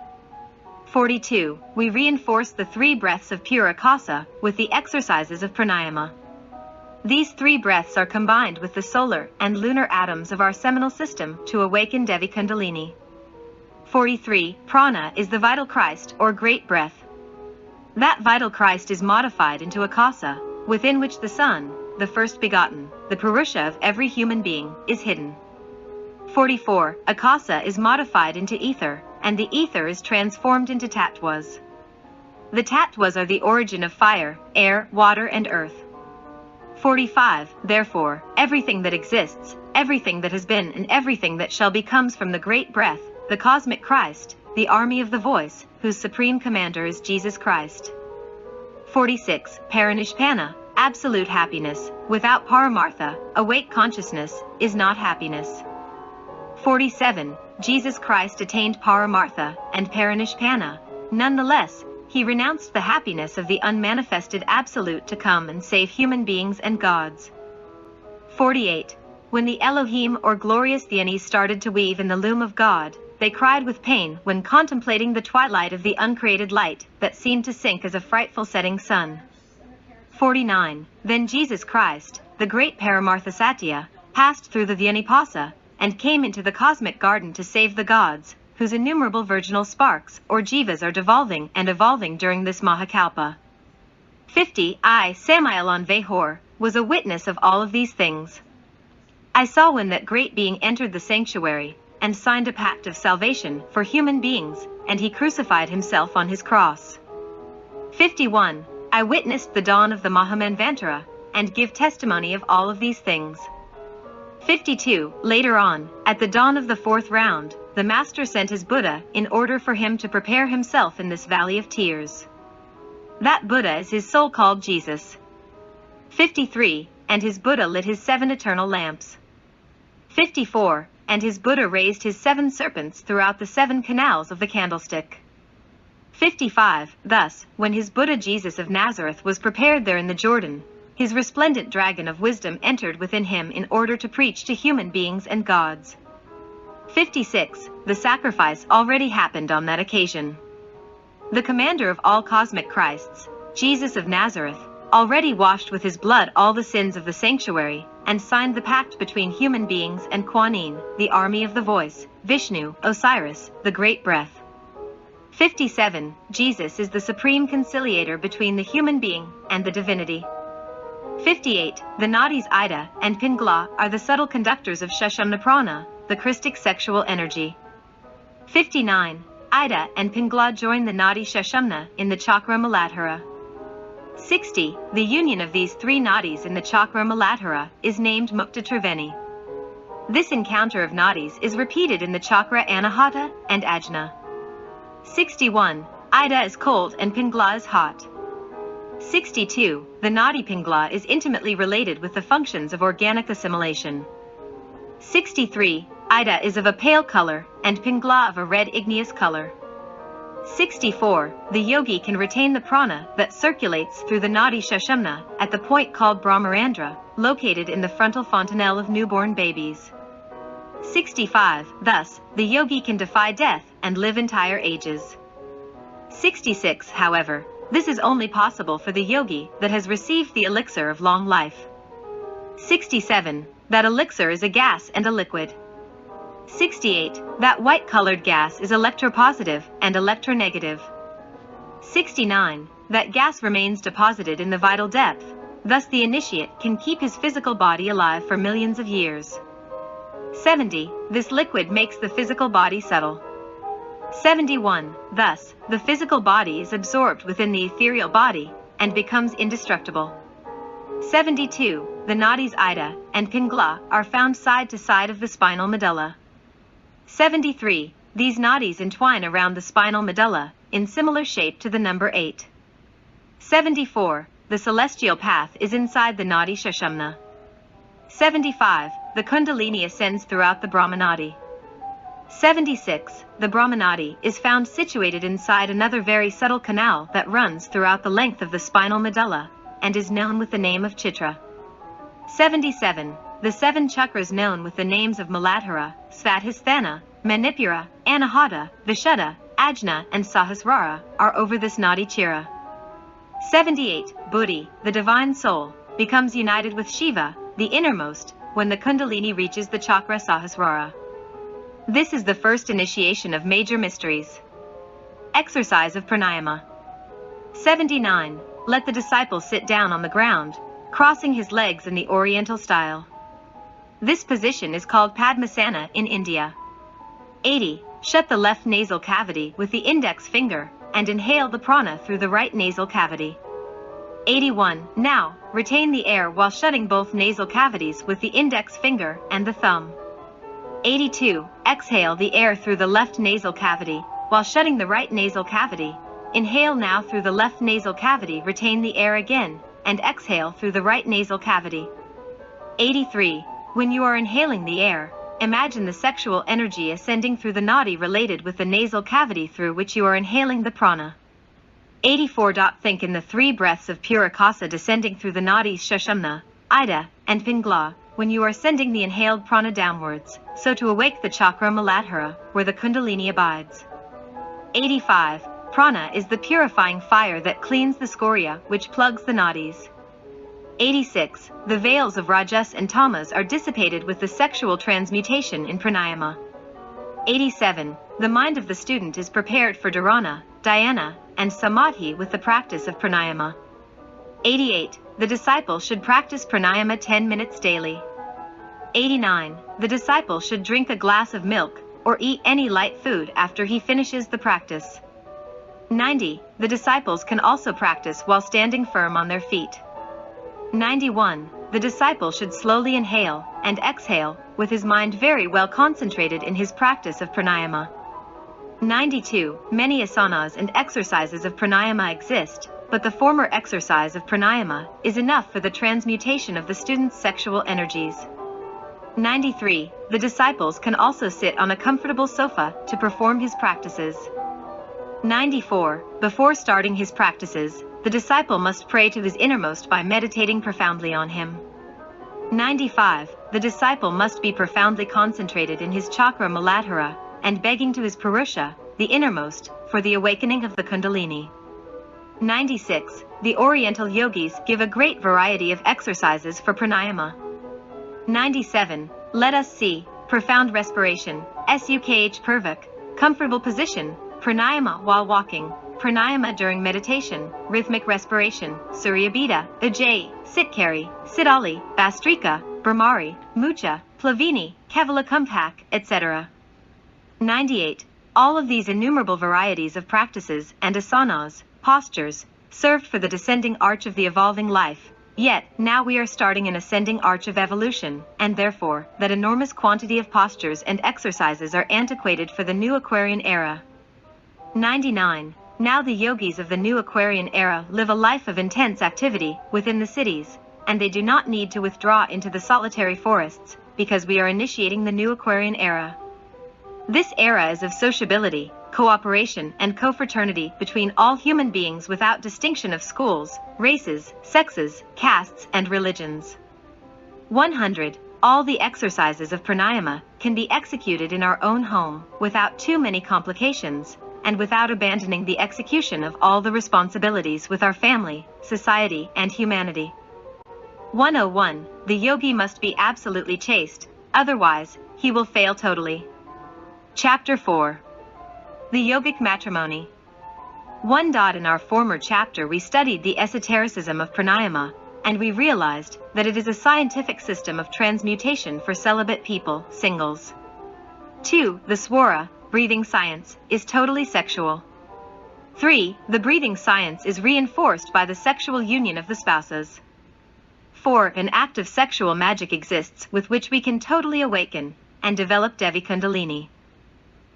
42. We reinforce the 3 breaths of pure akasa with the exercises of pranayama. These 3 breaths are combined with the solar and lunar atoms of our seminal system to awaken Devi Kundalini. 43. Prana is the vital Christ or great breath. That vital Christ is modified into akasa, within which the Son, the first begotten, the Purusha of every human being, is hidden. 44. Akasa is modified into ether, and the ether is transformed into tattvas. The tattvas are the origin of fire, air, water, and earth. 45. Therefore, everything that exists, everything that has been, and everything that shall be comes from the great breath, the cosmic Christ, the army of the voice, whose supreme commander is Jesus Christ. 46. Paranishpana, absolute happiness, without paramartha, awake consciousness, is not happiness. 47. Jesus Christ attained paramartha and paranishpana. Nonetheless, he renounced the happiness of the unmanifested absolute to come and save human beings and gods. 48. When the Elohim or glorious deities started to weave in the loom of God, they cried with pain when contemplating the twilight of the uncreated light that seemed to sink as a frightful setting sun. 49. Then Jesus Christ, the great Paramartha Satya, passed through the Vyanipasa, and came into the cosmic garden to save the gods, whose innumerable virginal sparks or jivas are devolving and evolving during this Mahakalpa. 50. I, Samael Aun Weor, was a witness of all of these things. I saw when that great being entered the sanctuary, and signed a pact of salvation for human beings, and he crucified himself on his cross. 51. I witnessed the dawn of the Mahamanvantara, and give testimony of all of these things. 52. Later on, at the dawn of the 4th round, the Master sent his Buddha in order for him to prepare himself in this valley of tears. That Buddha is his soul called Jesus. 53. And his Buddha lit his 7 eternal lamps. 54. And his Buddha raised his 7 serpents throughout the 7 canals of the candlestick. 55. Thus, when his Buddha Jesus of Nazareth was prepared there in the Jordan, his resplendent dragon of wisdom entered within him in order to preach to human beings and gods. 56. The sacrifice already happened on that occasion. The commander of all cosmic Christs, Jesus of Nazareth, already washed with his blood all the sins of the sanctuary, and signed the pact between human beings and Kuan Yin, the army of the voice, Vishnu, Osiris, the great breath. 57. Jesus is the supreme conciliator between the human being and the divinity. 58. The nadis Ida and Pingla are the subtle conductors of Sushumna Prana, the Christic sexual energy. 59. Ida and Pingla join the nadi Sushumna in the chakra Muladhara. 60. The union of these 3 nadis in the chakra Muladhara is named Mukta Triveni. This encounter of nadis is repeated in the chakra Anahata and Ajna. 61. Ida is cold and Pingla is hot. 62. The nadi Pingla is intimately related with the functions of organic assimilation. 63. Ida is of a pale color, and Pingla of a red igneous color. 64. The yogi can retain the prana that circulates through the nadi Sushumna at the point called Brahmarandra, located in the frontal fontanelle of newborn babies. 65. Thus, the yogi can defy death and live entire ages. 66. However, this is only possible for the yogi that has received the elixir of long life. 67. That elixir is a gas and a liquid. 68. That white-colored gas is electropositive and electronegative. 69. That gas remains deposited in the vital depth, thus the initiate can keep his physical body alive for millions of years. 70. This liquid makes the physical body subtle. 71. Thus, the physical body is absorbed within the ethereal body and becomes indestructible. 72. The nadis Ida and Pingala are found side to side of the spinal medulla. 73. These nadis entwine around the spinal medulla in similar shape to the number 8. 74. The celestial path is inside the nadi shashamna. 75. The Kundalini ascends throughout the Brahmanadi. 76. The Brahmanadi is found situated inside another very subtle canal that runs throughout the length of the spinal medulla and is known with the name of Chitra. 77. The 7 chakras known with the names of Muladhara, Svadhisthana, Manipura, Anahata, Vishuddha, Ajna and Sahasrara are over this nadi chira. 78. Buddhi, the divine soul, becomes united with Shiva, the innermost, when the Kundalini reaches the chakra Sahasrara. This is the first initiation of major mysteries. Exercise of pranayama. 79. Let the disciple sit down on the ground, crossing his legs in the Oriental style. This position is called Padmasana in India. 80. Shut the left nasal cavity with the index finger and inhale the prana through the right nasal cavity. 81. Now, retain the air while shutting both nasal cavities with the index finger and the thumb. 82. Exhale the air through the left nasal cavity while shutting the right nasal cavity. Inhale now through the left nasal cavity, retain the air again, and exhale through the right nasal cavity. 83. When you are inhaling the air, imagine the sexual energy ascending through the nadi related with the nasal cavity through which you are inhaling the prana. 84. Think in the 3 breaths of pure akasa descending through the nadis shashamna, ida, and pingala, when you are sending the inhaled prana downwards, so to awake the chakra Muladhara, where the Kundalini abides. 85. Prana is the purifying fire that cleans the scoria which plugs the nadis. 86. The veils of rajas and tamas are dissipated with the sexual transmutation in pranayama. 87. The mind of the student is prepared for dharana, dhyana, and samadhi with the practice of pranayama. 88. The disciple should practice pranayama 10 minutes daily. 89. The disciple should drink a glass of milk or eat any light food after he finishes the practice. 90. The disciples can also practice while standing firm on their feet. 91. The disciple should slowly inhale and exhale with his mind very well concentrated in his practice of pranayama. 92. Many asanas and exercises of pranayama exist, but the former exercise of pranayama is enough for the transmutation of the student's sexual energies. 93. The disciples can also sit on a comfortable sofa to perform his practices. 94. Before starting his practices, the disciple must pray to his innermost by meditating profoundly on him. 95. The disciple must be profoundly concentrated in his chakra Muladhara and begging to his Purusha, the innermost, for the awakening of the Kundalini. 96. The Oriental yogis give a great variety of exercises for pranayama. 97. Let us see: profound respiration, sukh purvak, comfortable position, pranayama while walking, pranayama during meditation, rhythmic respiration, suryabhita, ujjayi, sitkari, sidali, bastrika, brahmari, mucha, plavini, kevala etc. 98. All of these innumerable varieties of practices and asanas, postures, served for the descending arch of the evolving life, yet now we are starting an ascending arch of evolution, and therefore that enormous quantity of postures and exercises are antiquated for the new Aquarian era. 99. Now the yogis of the new Aquarian era live a life of intense activity within the cities, and they do not need to withdraw into the solitary forests, because we are initiating the new Aquarian era. This era is of sociability, cooperation, and co-fraternity between all human beings without distinction of schools, races, sexes, castes, and religions. 100. All the exercises of pranayama can be executed in our own home without too many complications, and without abandoning the execution of all the responsibilities with our family, society, and humanity. 101. The yogi must be absolutely chaste, otherwise, he will fail totally. Chapter 4. The Yogic Matrimony. 1. In our former chapter we studied the esotericism of pranayama, and we realized that it is a scientific system of transmutation for celibate people, singles. 2. The swara, breathing science, is totally sexual. 3. The breathing science is reinforced by the sexual union of the spouses. 4. An act of sexual magic exists with which we can totally awaken and develop Devi Kundalini.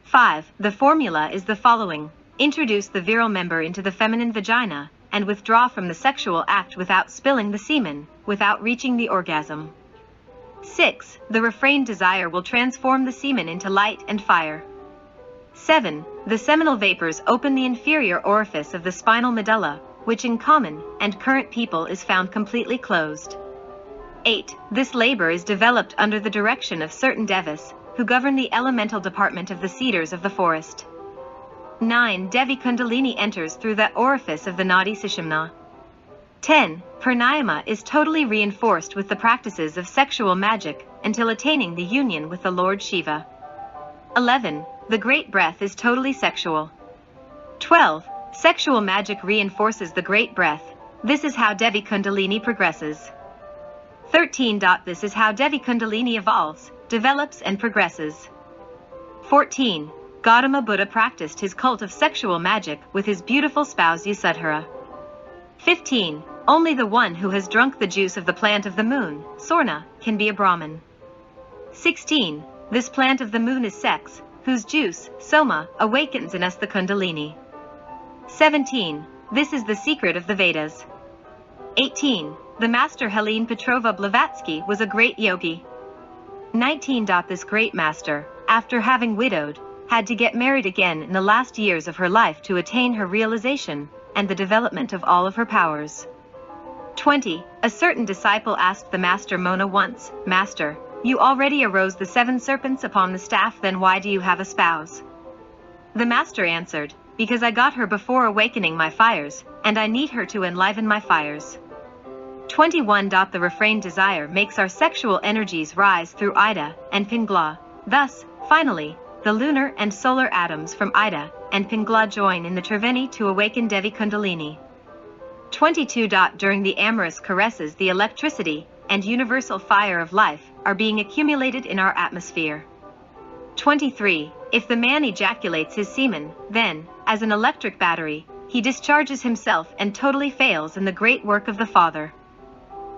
5. The formula is the following: introduce the virile member into the feminine vagina and withdraw from the sexual act without spilling the semen, without reaching the orgasm. 6. The refrained desire will transform the semen into light and fire. 7. The seminal vapors open the inferior orifice of the spinal medulla, which in common and current people is found completely closed. 8. This labor is developed under the direction of certain devas, who govern the elemental department of the cedars of the forest. 9. Devi Kundalini enters through the orifice of the Nadi Sushumna. 10. Pranayama is totally reinforced with the practices of sexual magic until attaining the union with the Lord Shiva. 11. The great breath is totally sexual. 12. Sexual magic reinforces the great breath. This is how Devi Kundalini progresses. 13. This is how Devi Kundalini evolves, develops and progresses. 14. Gautama Buddha practiced his cult of sexual magic with his beautiful spouse Yasudhara. 15. Only the one who has drunk the juice of the plant of the moon, Sorna, can be a Brahmin. 16. This plant of the moon is sex, whose juice, Soma, awakens in us the Kundalini. 17. This is the secret of the Vedas. 18. The master Helene Petrova Blavatsky was a great yogi. 19. This great master, after having widowed, had to get married again in the last years of her life to attain her realization and the development of all of her powers. 20. A certain disciple asked the master Mona once, "Master, you already arose the 7 serpents upon the staff, then why do you have a spouse?" The master answered, "Because I got her before awakening my fires, and I need her to enliven my fires." 21. The refrained desire makes our sexual energies rise through Ida and Pingala. Thus, finally, the lunar and solar atoms from Ida and Pingala join in the Triveni to awaken Devi Kundalini. 22. During the amorous caresses, the electricity and universal fire of life are being accumulated in our atmosphere. 23. If the man ejaculates his semen, then, as an electric battery, he discharges himself and totally fails in the great work of the Father.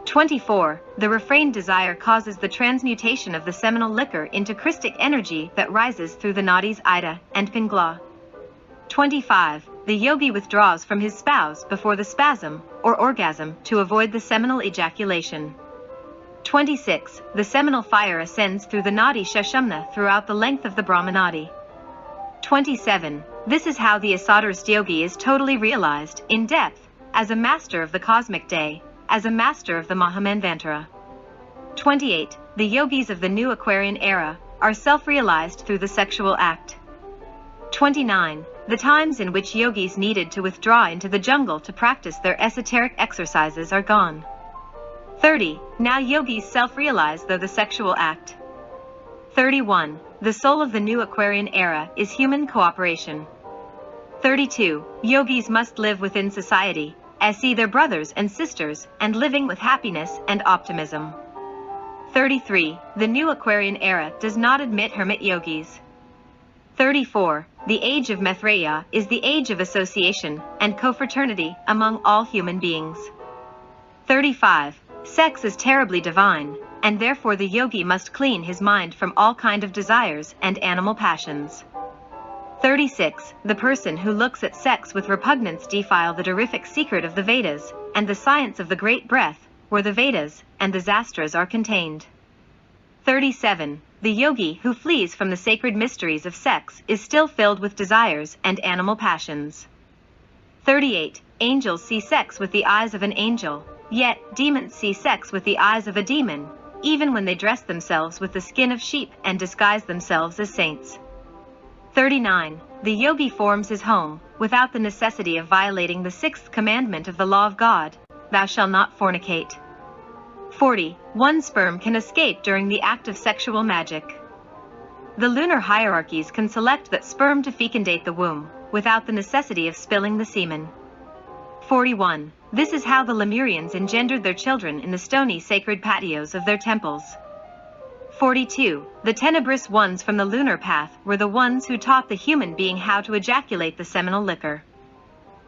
24. The refrained desire causes the transmutation of the seminal liquor into Christic energy that rises through the nadis Ida and Pingala. 25. The yogi withdraws from his spouse before the spasm or orgasm to avoid the seminal ejaculation. 26. The seminal fire ascends through the nadi shashamna throughout the length of the brahmanadi. 27. This is how the esoterist yogi is totally realized, in depth, as a master of the cosmic day, as a master of the Mahamanvantara. 28. The yogis of the new Aquarian era are self-realized through the sexual act. 29. The times in which yogis needed to withdraw into the jungle to practice their esoteric exercises are gone. 30. Now yogis self-realize through the sexual act. 31. The soul of the new Aquarian era is human cooperation. 32. Yogis must live within society, as see their brothers and sisters, and living with happiness and optimism. 33. The new Aquarian era does not admit hermit yogis. 34. The age of Maitreya is the age of association and confraternity among all human beings. 35. Sex is terribly divine, and therefore the yogi must clean his mind from all kind of desires and animal passions. 36. The person who looks at sex with repugnance defile the terrific secret of the Vedas and the science of the great breath, where the Vedas and the Zastras are contained. 37. The yogi who flees from the sacred mysteries of sex is still filled with desires and animal passions. 38. Angels see sex with the eyes of an angel, yet demons see sex with the eyes of a demon, even when they dress themselves with the skin of sheep and disguise themselves as saints. 39. The yogi forms his home, without the necessity of violating the sixth commandment of the law of God, thou shalt not fornicate. 40. One sperm can escape during the act of sexual magic. The lunar hierarchies can select that sperm to fecundate the womb, without the necessity of spilling the semen. 41. This is how the Lemurians engendered their children in the stony sacred patios of their temples. 42. The tenebrous ones from the lunar path were the ones who taught the human being how to ejaculate the seminal liquor.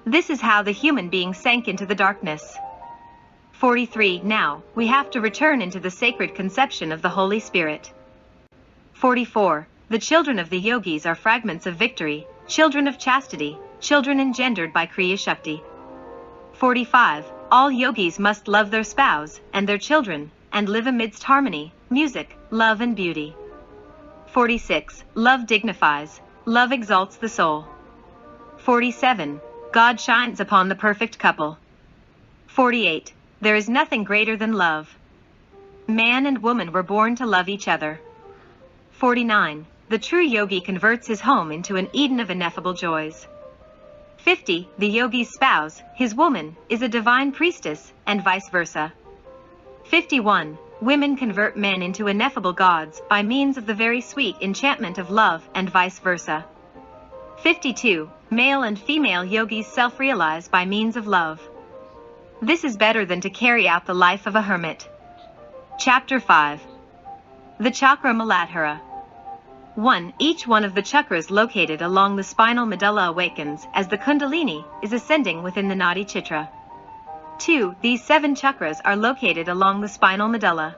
This is how the human being sank into the darkness. 43. Now, we have to return into the sacred conception of the Holy Spirit. 44. The children of the yogis are fragments of victory, children of chastity, children engendered by Kriya Shakti. 45. All yogis must love their spouse and their children, and live amidst harmony, music, love and beauty. 46. Love dignifies, love exalts the soul. 47. God shines upon the perfect couple. 48. There is nothing greater than love. Man and woman were born to love each other. 49. The true yogi converts his home into an Eden of ineffable joys. 50. The yogi's spouse, his woman, is a divine priestess, and vice versa. 51. Women convert men into ineffable gods by means of the very sweet enchantment of love, and vice versa. 52. Male and female yogis self-realize by means of love. This is better than to carry out the life of a hermit. Chapter 5. The Chakra Muladhara. 1. Each one of the chakras located along the spinal medulla awakens as the Kundalini is ascending within the Nadi Chitra. 2. These 7 chakras are located along the spinal medulla.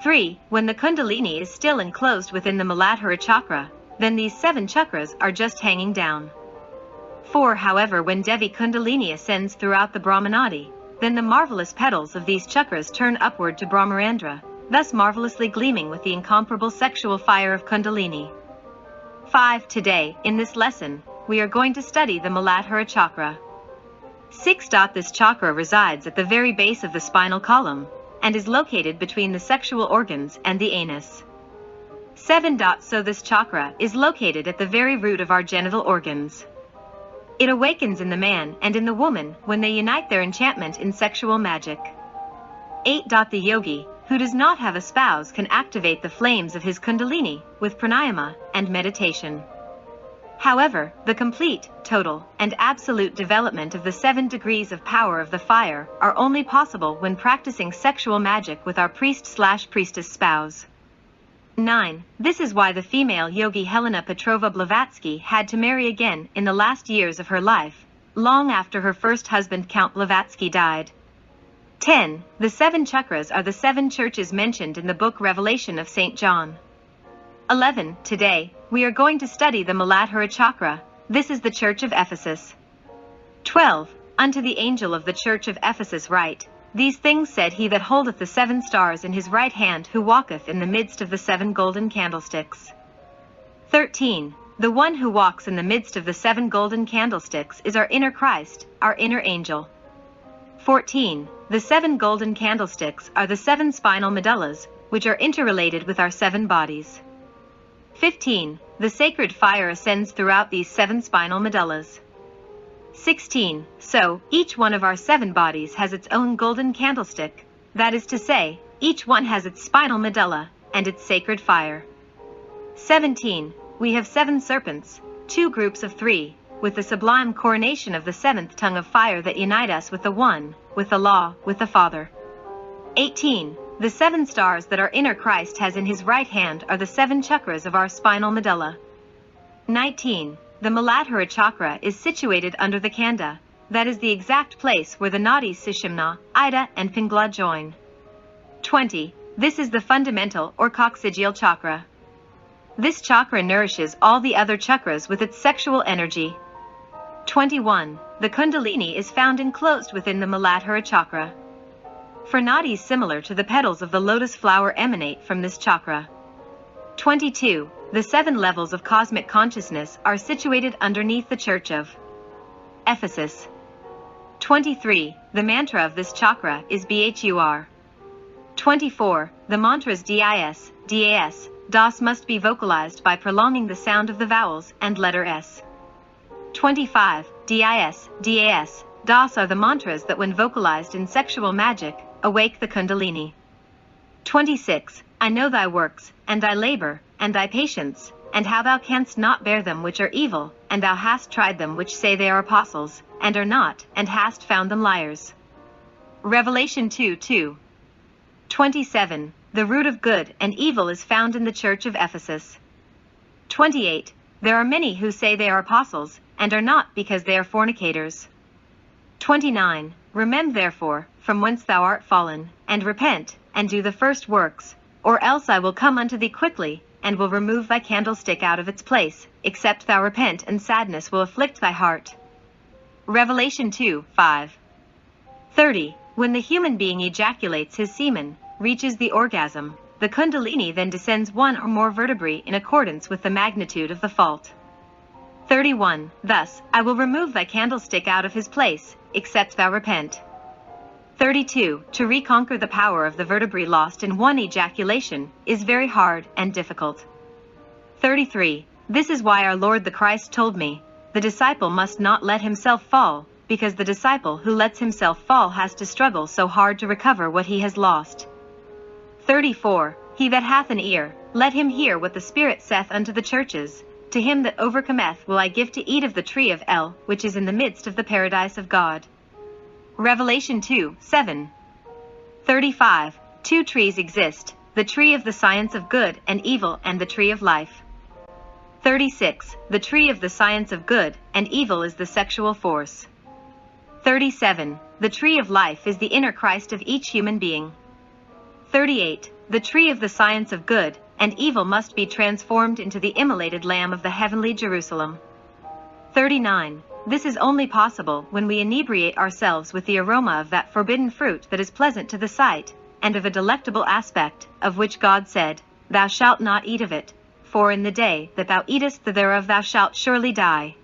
3. When the Kundalini is still enclosed within the Muladhara chakra, then these 7 chakras are just hanging down. 4. However, when Devi Kundalini ascends throughout the Brahmanadi, then the marvelous petals of these chakras turn upward to Brahmarandra, thus marvelously gleaming with the incomparable sexual fire of Kundalini. 5. Today, in this lesson, we are going to study the Muladhara chakra. 6. This chakra resides at the very base of the spinal column, and is located between the sexual organs and the anus. 7. So this chakra is located at the very root of our genital organs. It awakens in the man and in the woman when they unite their enchantment in sexual magic. 8. The yogi, who does not have a spouse, can activate the flames of his Kundalini with pranayama and meditation. However, the complete, total, and absolute development of the 7 degrees of power of the fire are only possible when practicing sexual magic with our priest/priestess spouse. 9. This is why the female yogi Helena Petrova Blavatsky had to marry again in the last years of her life, long after her first husband Count Blavatsky died. 10. The 7 chakras are the 7 churches mentioned in the book Revelation of St. John. 11. Today, we are going to study the Muladhara chakra. This is the church of Ephesus. 12. Unto the angel of the church of Ephesus write, These things said he that holdeth the 7 stars in his right hand, who walketh in the midst of the 7 golden candlesticks. 13. The one who walks in the midst of the 7 golden candlesticks is our inner Christ, our inner angel. 14. The 7 golden candlesticks are the 7 spinal medullas, which are interrelated with our 7 bodies. 15. The sacred fire ascends throughout these 7 spinal medullas. 16. So, each one of our 7 bodies has its own golden candlestick, that is to say, each one has its spinal medulla, and its sacred fire. 17. We have 7 serpents, 2 groups of 3, with the sublime coronation of the 7th tongue of fire that unite us with the One, with the Law, with the Father. 18. The 7 stars that our inner Christ has in his right hand are the 7 chakras of our spinal medulla. 19. The Muladhara chakra is situated under the Kanda, that is the exact place where the nadis Sushumna, Ida, and Pingala join. 20. This is the fundamental or coccygeal chakra. This chakra nourishes all the other chakras with its sexual energy. 21. The Kundalini is found enclosed within the Muladhara chakra. For nadis similar to the petals of the lotus flower emanate from this chakra. 22. The 7 levels of cosmic consciousness are situated underneath the church of Ephesus. 23. The mantra of this chakra is Bhur. 24. the mantras DIS, DAS, DAS must be vocalized by prolonging the sound of the vowels and letter S. 25. DIS, DAS, DAS are the mantras that when vocalized in sexual magic, awake the Kundalini. 26. I know thy works, and thy labor, and thy patience, and how thou canst not bear them which are evil, and thou hast tried them which say they are apostles, and are not, and hast found them liars. Revelation 2:2. 27. The root of good and evil is found in the church of Ephesus. 28. There are many who say they are apostles, and are not because they are fornicators. 29. Remember therefore, from whence thou art fallen, and repent, and do the first works, or else I will come unto thee quickly, and will remove thy candlestick out of its place, except thou repent, and sadness will afflict thy heart. Revelation 2:5. 30. When the human being ejaculates his semen, reaches the orgasm, the Kundalini then descends one or more vertebrae in accordance with the magnitude of the fault. 31. Thus, I will remove thy candlestick out of his place, except thou repent. 32. To reconquer the power of the vertebrae lost in one ejaculation is very hard and difficult. 33. This is why our Lord the Christ told me, the disciple must not let himself fall, because the disciple who lets himself fall has to struggle so hard to recover what he has lost. 34. He that hath an ear, let him hear what the Spirit saith unto the churches. To him that overcometh will I give to eat of the tree of El, which is in the midst of the paradise of God. Revelation 2:7. 35. Two trees exist, the tree of the science of good and evil and the tree of life. 36. The tree of the science of good and evil is the sexual force. 37. The tree of life is the inner Christ of each human being. 38. The tree of the science of good and evil must be transformed into the immolated Lamb of the heavenly Jerusalem. 39. This is only possible when we inebriate ourselves with the aroma of that forbidden fruit that is pleasant to the sight, and of a delectable aspect, of which God said, Thou shalt not eat of it, for in the day that thou eatest thereof thou shalt surely die.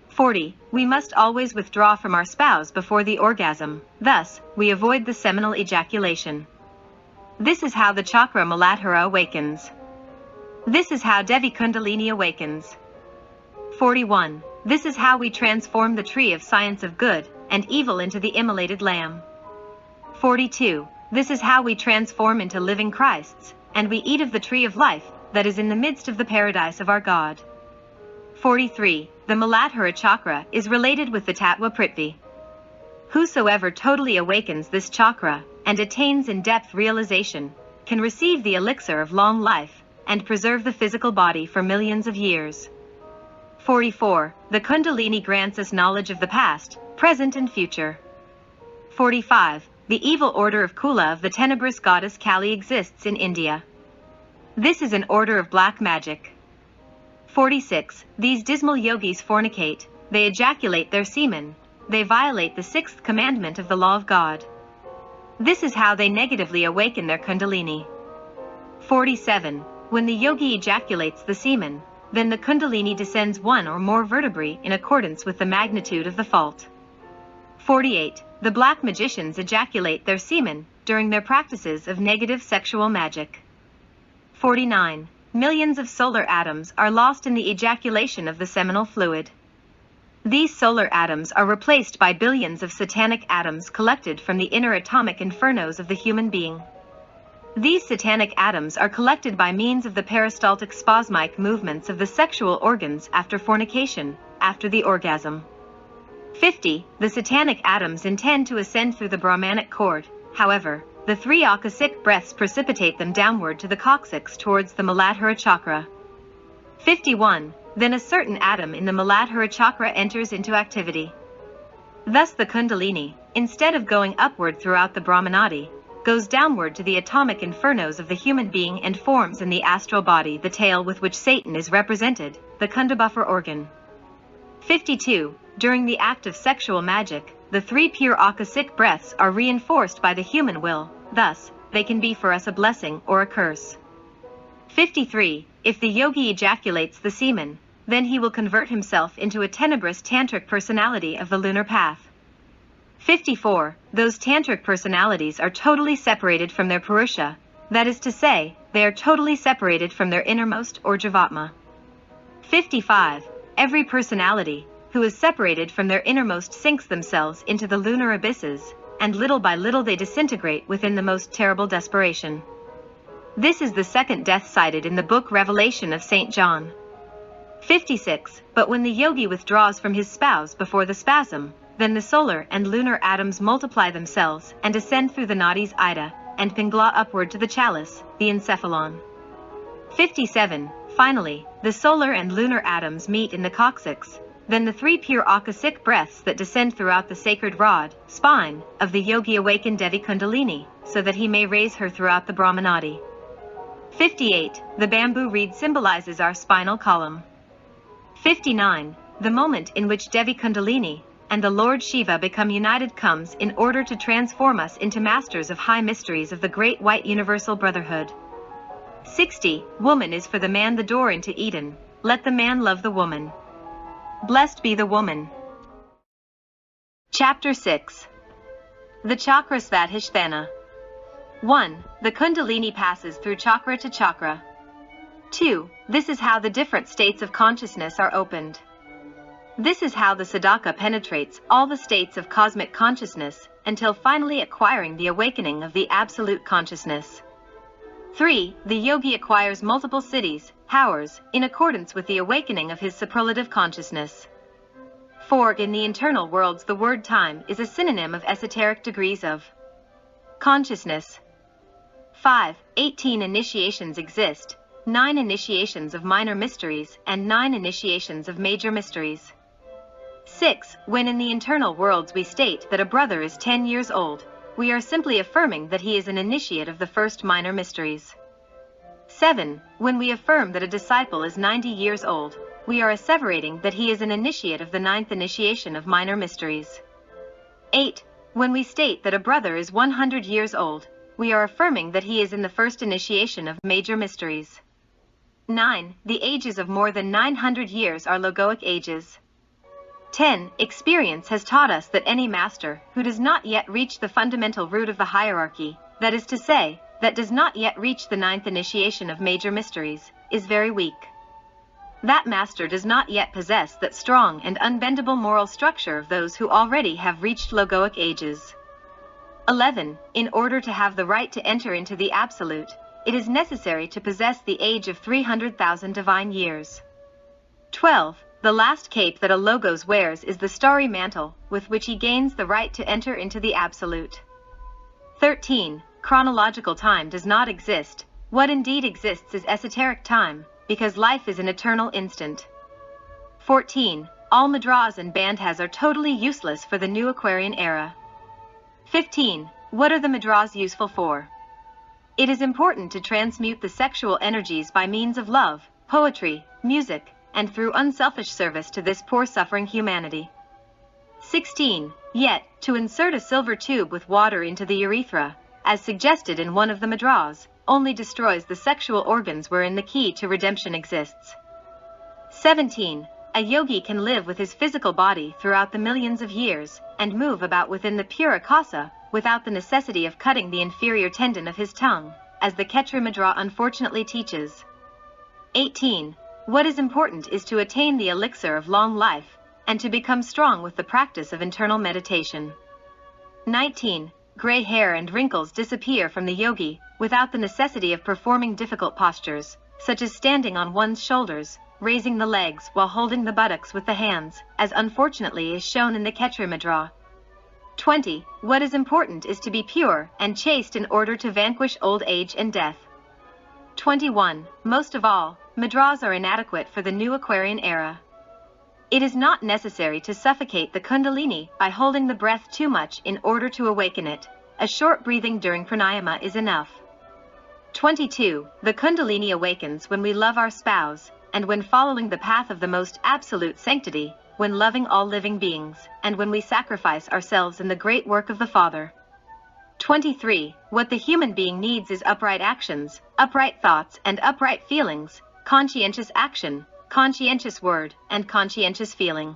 40. We must always withdraw from our spouse before the orgasm, thus, we avoid the seminal ejaculation. This is how the chakra Muladhara awakens. This is how Devi Kundalini awakens. 41. This is how we transform the tree of science of good and evil into the immolated Lamb. 42. This is how we transform into living Christs, and we eat of the tree of life that is in the midst of the paradise of our God. 43. The Muladhara chakra is related with the Tattva Prithvi. Whosoever totally awakens this chakra and attains in-depth realization can receive the elixir of long life and preserve the physical body for millions of years. 44. The Kundalini grants us knowledge of the past, present and future. 45. The evil order of Kula of the tenebrous goddess Kali exists in India. This is an order of black magic. 46. These dismal yogis fornicate, they ejaculate their semen, they violate the sixth commandment of the law of God. This is how they negatively awaken their Kundalini. 47. When the yogi ejaculates the semen, then the Kundalini descends one or more vertebrae in accordance with the magnitude of the fault. 48. The black magicians ejaculate their semen during their practices of negative sexual magic. 49. Millions of solar atoms are lost in the ejaculation of the seminal fluid. These solar atoms are replaced by billions of satanic atoms collected from the inner atomic infernos of the human being. These satanic atoms are collected by means of the peristaltic spasmic movements of the sexual organs after fornication, after the orgasm. 50. The satanic atoms intend to ascend through the Brahmanic cord, however, the three akasic breaths precipitate them downward to the coccyx towards the Muladhara chakra. 51. Then a certain atom in the Muladhara chakra enters into activity. Thus the Kundalini, instead of going upward throughout the Brahmanadi, goes downward to the atomic infernos of the human being and forms in the astral body the tail with which Satan is represented, the Kundabuffer organ. 52. During the act of sexual magic, the three pure akasic breaths are reinforced by the human will, thus, they can be for us a blessing or a curse. 53. If the yogi ejaculates the semen, then he will convert himself into a tenebrous tantric personality of the lunar path. 54. Those tantric personalities are totally separated from their Purusha, That is to say, they are totally separated from their innermost or Jivatma. 55. Every personality who is separated from their innermost sinks themselves into the lunar abysses, and little by little they disintegrate within the most terrible desperation. This is the second death cited in the book Revelation of St. John. 56. But when the yogi withdraws from his spouse before the spasm, then the solar and lunar atoms multiply themselves and ascend through the nadis Ida and Pingala upward to the chalice, the encephalon. 57. Finally, the solar and lunar atoms meet in the coccyx, then the three pure akasic breaths that descend throughout the sacred rod, spine, of the yogi awaken Devi Kundalini, so that he may raise her throughout the Brahmanadi. 58. The bamboo reed symbolizes our spinal column. 59. The moment in which Devi Kundalini and the Lord Shiva become united comes in order to transform us into masters of high mysteries of the great white universal brotherhood. 60. Woman is for the man the door into Eden. Let the man love the woman. Blessed be the woman. Chapter 6. The Chakra Svadhisthana. 1. The Kundalini passes through chakra to chakra. 2. This is how the different states of consciousness are opened. This is how the sadhaka penetrates all the states of cosmic consciousness until finally acquiring the awakening of the absolute consciousness. 3. The yogi acquires multiple siddhis, powers, in accordance with the awakening of his superlative consciousness. 4. In the internal worlds the word time is a synonym of esoteric degrees of consciousness. 5. 18 initiations exist, 9 initiations of minor mysteries and 9 initiations of major mysteries. 6. When in the internal worlds we state that a brother is 10 years old, we are simply affirming that he is an initiate of the first minor mysteries. 7. When we affirm that a disciple is 90 years old, we are asseverating that he is an initiate of the 9th initiation of minor mysteries. 8. When we state that a brother is 100 years old, we are affirming that he is in the first initiation of major mysteries. 9. The ages of more than 900 years are logoic ages. 10. Experience has taught us that any master who does not yet reach the fundamental root of the hierarchy, that is to say, that does not yet reach the 9th initiation of major mysteries, is very weak. That master does not yet possess that strong and unbendable moral structure of those who already have reached logoic ages. 11. In order to have the right to enter into the Absolute, it is necessary to possess the age of 300,000 divine years. 12. The last cape that a logos wears is the starry mantle, with which he gains the right to enter into the Absolute. 13. Chronological time does not exist. What indeed exists is esoteric time, because life is an eternal instant. 14. All madras and bandhas are totally useless for the new Aquarian era. 15. What are the madras useful for? It is important to transmute the sexual energies by means of love, poetry, music, and through unselfish service to this poor suffering humanity. 16. Yet, to insert a silver tube with water into the urethra, as suggested in one of the madras, only destroys the sexual organs wherein the key to redemption exists. 17. A yogi can live with his physical body throughout the millions of years, and move about within the pure akasa, without the necessity of cutting the inferior tendon of his tongue, as the Khetri Madra unfortunately teaches. 18. What is important is to attain the elixir of long life, and to become strong with the practice of internal meditation. 19. Gray hair and wrinkles disappear from the yogi, without the necessity of performing difficult postures, such as standing on one's shoulders, raising the legs while holding the buttocks with the hands, as unfortunately is shown in the Khetri Madra. 20. What is important is to be pure and chaste in order to vanquish old age and death. 21. Most of all, madras are inadequate for the new Aquarian era. It is not necessary to suffocate the Kundalini by holding the breath too much in order to awaken it. A short breathing during pranayama is enough. 22. The Kundalini awakens when we love our spouse, and when following the path of the most absolute sanctity, when loving all living beings, and when we sacrifice ourselves in the great work of the Father. 23. What the human being needs is upright actions, upright thoughts and upright feelings, conscientious action, conscientious word, and conscientious feeling.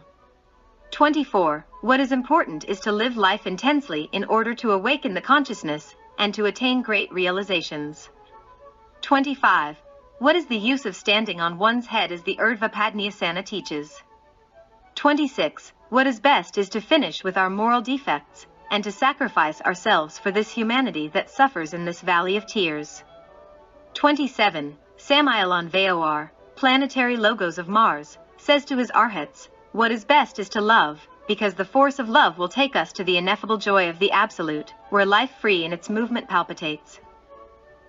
24. What is important is to live life intensely in order to awaken the consciousness, and to attain great realizations. 25. What is the use of standing on one's head as the Urdhva Padnyasana teaches? 26. What is best is to finish with our moral defects, and to sacrifice ourselves for this humanity that suffers in this valley of tears. 27. Samael Aun Weor, planetary logos of Mars, says to his arhats, what is best is to love, because the force of love will take us to the ineffable joy of the Absolute, where life free in its movement palpitates.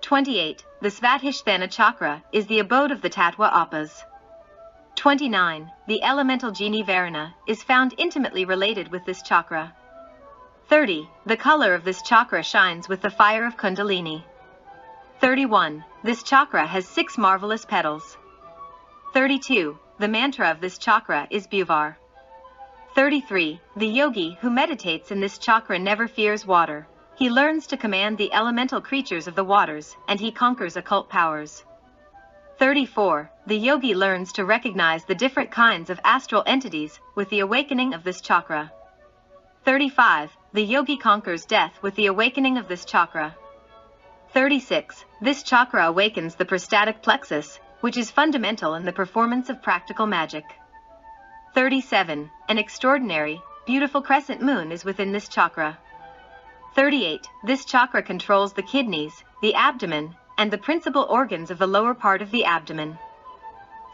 28. The Svadhisthana chakra is the abode of the Tattva Appas. 29. The elemental genie Varuna is found intimately related with this chakra. 30. The color of this chakra shines with the fire of Kundalini. 31. This chakra has 6 marvelous petals. 32. The mantra of this chakra is Bhuvar. 33. The yogi who meditates in this chakra never fears water. He learns to command the elemental creatures of the waters, and he conquers occult powers. 34. The yogi learns to recognize the different kinds of astral entities with the awakening of this chakra. 35. The yogi conquers death with the awakening of this chakra. 36. This chakra awakens the prostatic plexus, which is fundamental in the performance of practical magic. 37. An extraordinary, beautiful crescent moon is within this chakra. 38. This chakra controls the kidneys, the abdomen, and the principal organs of the lower part of the abdomen.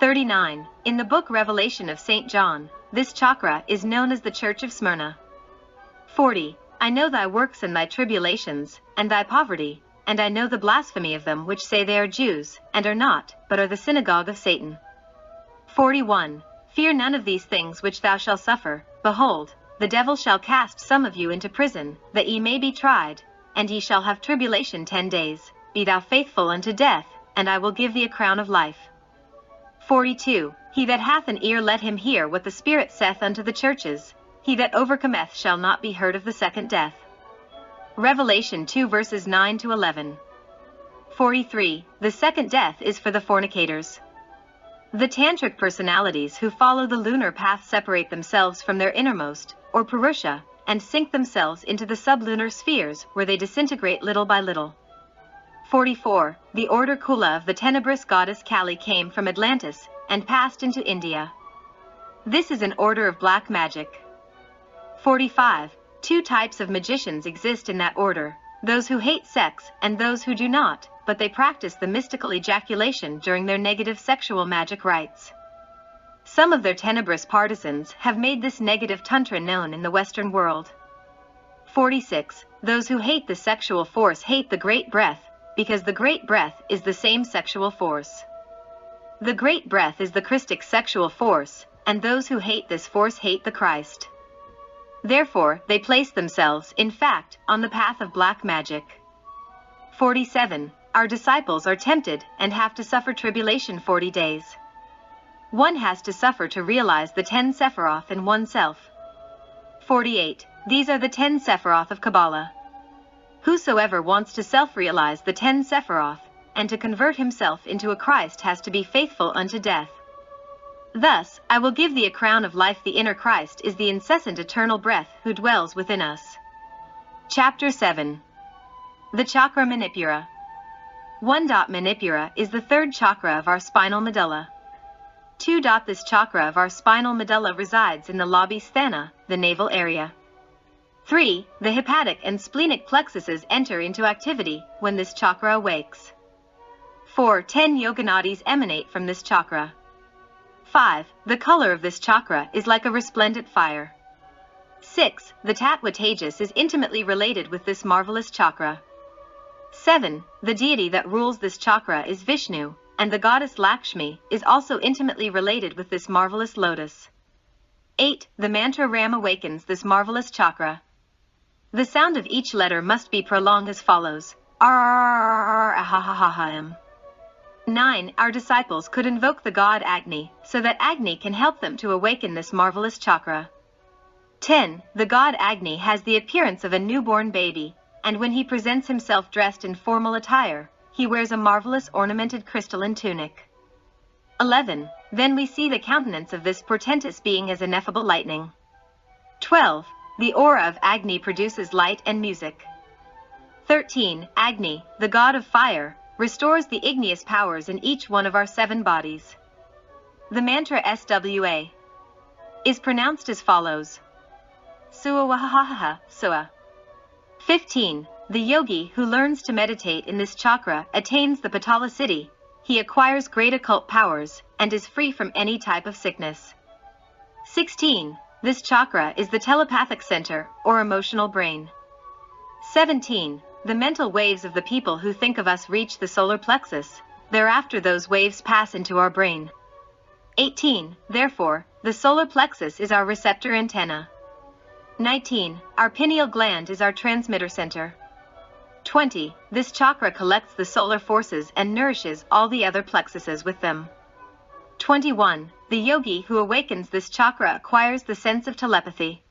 39. In the book Revelation of St. John, this chakra is known as the Church of Smyrna. 40. I know thy works and thy tribulations, and thy poverty, and I know the blasphemy of them which say they are Jews, and are not, but are the synagogue of Satan. 41. Fear none of these things which thou shalt suffer. Behold, the devil shall cast some of you into prison, that ye may be tried, and ye shall have tribulation 10 days. Be thou faithful unto death, and I will give thee a crown of life. 42. He that hath an ear let him hear what the Spirit saith unto the churches. He that overcometh shall not be hurt of the second death. Revelation 2 verses 9 to 11. 43. The second death is for the fornicators. The tantric personalities who follow the lunar path separate themselves from their innermost, or Purusha, and sink themselves into the sublunar spheres where they disintegrate little by little. 44. The order Kula of the tenebrous goddess Kali came from Atlantis and passed into India. This is an order of black magic. 45. 2 types of magicians exist in that order, those who hate sex and those who do not, but they practice the mystical ejaculation during their negative sexual magic rites. Some of their tenebrous partisans have made this negative tantra known in the Western world. 46. Those who hate the sexual force hate the great breath, because the great breath is the same sexual force. The great breath is the Christic sexual force, and those who hate this force hate the Christ. Therefore, they place themselves, in fact, on the path of black magic. 47. Our disciples are tempted and have to suffer tribulation 40 days. One has to suffer to realize the 10 Sephiroth in oneself. 48. These are the 10 Sephiroth of Kabbalah. Whosoever wants to self-realize the 10 Sephiroth, and to convert himself into a Christ has to be faithful unto death. Thus, I will give thee a crown of life. The inner Christ is the incessant eternal breath who dwells within us. Chapter 7. The Chakra Manipura. 1. Manipura is the 3rd chakra of our spinal medulla. 2. This chakra of our spinal medulla resides in the labhisthana, the navel area. 3. The hepatic and splenic plexuses enter into activity when this chakra awakes. 4. 10 yoganadis emanate from this chakra. 5. The color of this chakra is like a resplendent fire. 6. The Tattva Tejas is intimately related with this marvelous chakra. 7. The deity that rules this chakra is Vishnu, and the goddess Lakshmi is also intimately related with this marvelous lotus. 8. The mantra Ram awakens this marvelous chakra. The sound of each letter must be prolonged as follows. Ahahahaham. 9. Our disciples could invoke the god Agni, so that Agni can help them to awaken this marvelous chakra. 10. The god Agni has the appearance of a newborn baby, and when he presents himself dressed in formal attire, he wears a marvelous ornamented crystalline tunic. 11. Then we see the countenance of this portentous being as ineffable lightning. 12. The aura of Agni produces light and music. 13. Agni, the god of fire, restores the igneous powers in each one of our 7 bodies. The mantra SWA is pronounced as follows: Suawahahaha, Sua. 15. The yogi who learns to meditate in this chakra attains the Patala Siddhi. He acquires great occult powers and is free from any type of sickness. 16. This chakra is the telepathic center or emotional brain. 17. The mental waves of the people who think of us reach the solar plexus. Thereafter those waves pass into our brain. 18. Therefore, the solar plexus is our receptor antenna. 19. Our pineal gland is our transmitter center. 20. This chakra collects the solar forces and nourishes all the other plexuses with them. 21. The yogi who awakens this chakra acquires the sense of telepathy.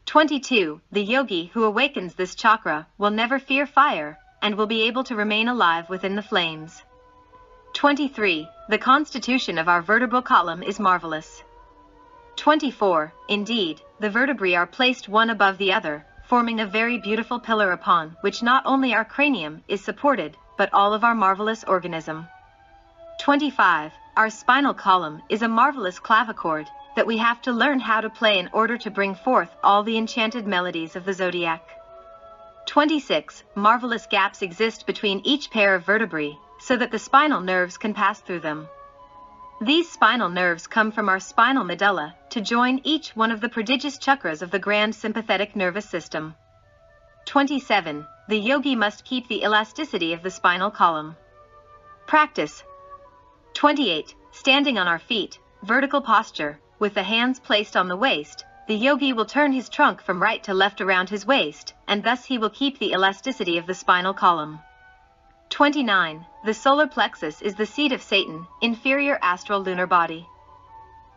22. The yogi who awakens this chakra will never fear fire and will be able to remain alive within the flames. 23. The constitution of our vertebral column is marvelous. 24. Indeed, the vertebrae are placed one above the other, forming a very beautiful pillar upon which not only our cranium is supported, but all of our marvelous organism. 25. Our spinal column is a marvelous clavichord that we have to learn how to play in order to bring forth all the enchanted melodies of the zodiac. 26. Marvelous gaps exist between each pair of vertebrae, so that the spinal nerves can pass through them. These spinal nerves come from our spinal medulla to join each one of the prodigious chakras of the grand sympathetic nervous system. 27. The yogi must keep the elasticity of the spinal column. Practice. 28. Standing on our feet, vertical posture, with the hands placed on the waist, the yogi will turn his trunk from right to left around his waist, and thus he will keep the elasticity of the spinal column. 29. The solar plexus is the seat of Satan, inferior astral lunar body.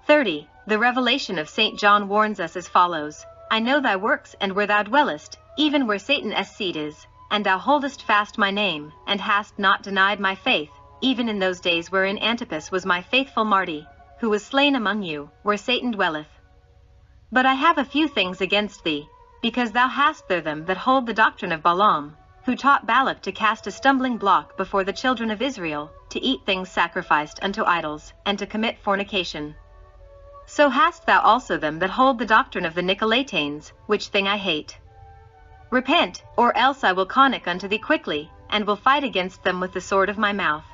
30. The revelation of St. John warns us as follows: I know thy works and where thou dwellest, even where Satan's seat is, and thou holdest fast my name, and hast not denied my faith, even in those days wherein Antipas was my faithful Marty, who was slain among you, where Satan dwelleth. But I have a few things against thee, because thou hast there them that hold the doctrine of Balaam, who taught Balak to cast a stumbling block before the children of Israel, to eat things sacrificed unto idols, and to commit fornication. So hast thou also them that hold the doctrine of the Nicolaitanes, which thing I hate. Repent, or else I will conic unto thee quickly, and will fight against them with the sword of my mouth.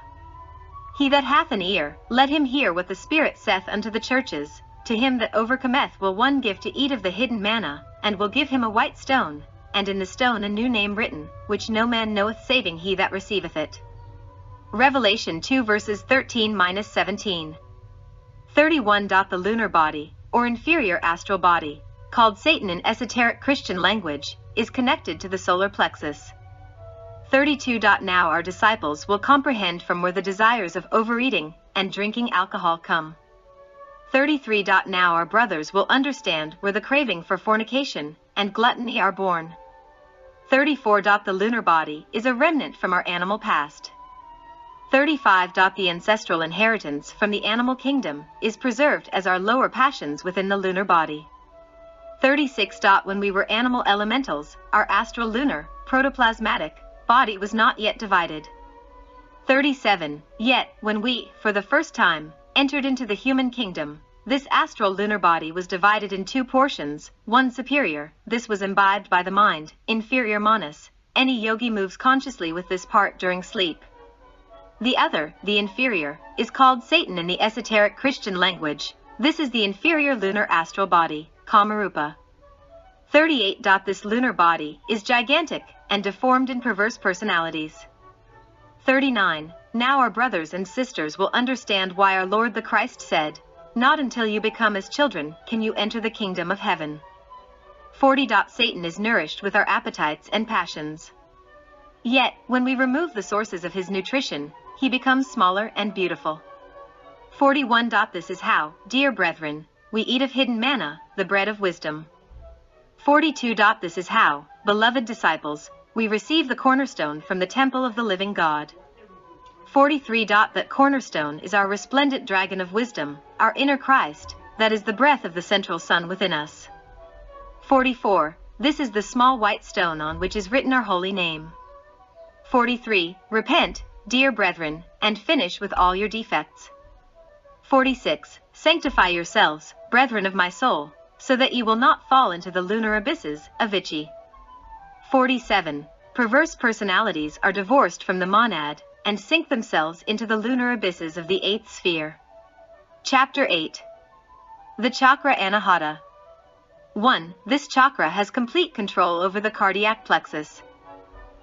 He that hath an ear, let him hear what the Spirit saith unto the churches. To him that overcometh will one give to eat of the hidden manna, and will give him a white stone, and in the stone a new name written, which no man knoweth saving he that receiveth it. Revelation 2 verses 13-17. 31. The lunar body, or inferior astral body, called Satan in esoteric Christian language, is connected to the solar plexus. 32. Now our disciples will comprehend from where the desires of overeating and drinking alcohol come. 33. Now our brothers will understand where the craving for fornication and gluttony are born. 34. The lunar body is a remnant from our animal past. 35. The ancestral inheritance from the animal kingdom is preserved as our lower passions within the lunar body. 36. When we were animal elementals, our astral lunar, protoplasmatic, body was not yet divided. 37. Yet, when we, for the first time, entered into the human kingdom, this astral lunar body was divided in 2 portions, one superior, this was imbibed by the mind, inferior manas. Any yogi moves consciously with this part during sleep. The other, the inferior, is called Satan in the esoteric Christian language. This is the inferior lunar astral body, Kamarupa. 38. This lunar body is gigantic and deformed in perverse personalities. 39. Now our brothers and sisters will understand why our Lord the Christ said, not until you become as children can you enter the kingdom of heaven. 40. Satan is nourished with our appetites and passions. Yet, when we remove the sources of his nutrition, he becomes smaller and beautiful. 41. This is how, dear brethren, we eat of hidden manna, the bread of wisdom. 42. This is how, beloved disciples, we receive the cornerstone from the temple of the living God. 43. That cornerstone is our resplendent dragon of wisdom, our inner Christ, that is the breath of the central sun within us. 44. This is the small white stone on which is written our holy name. 43. Repent, dear brethren, and finish with all your defects. 46. Sanctify yourselves, brethren of my soul, so that you will not fall into the lunar abysses of Ichi. 47. Perverse personalities are divorced from the monad and sink themselves into the lunar abysses of the 8th sphere. Chapter 8. The chakra Anahata. 1. This chakra has complete control over the cardiac plexus.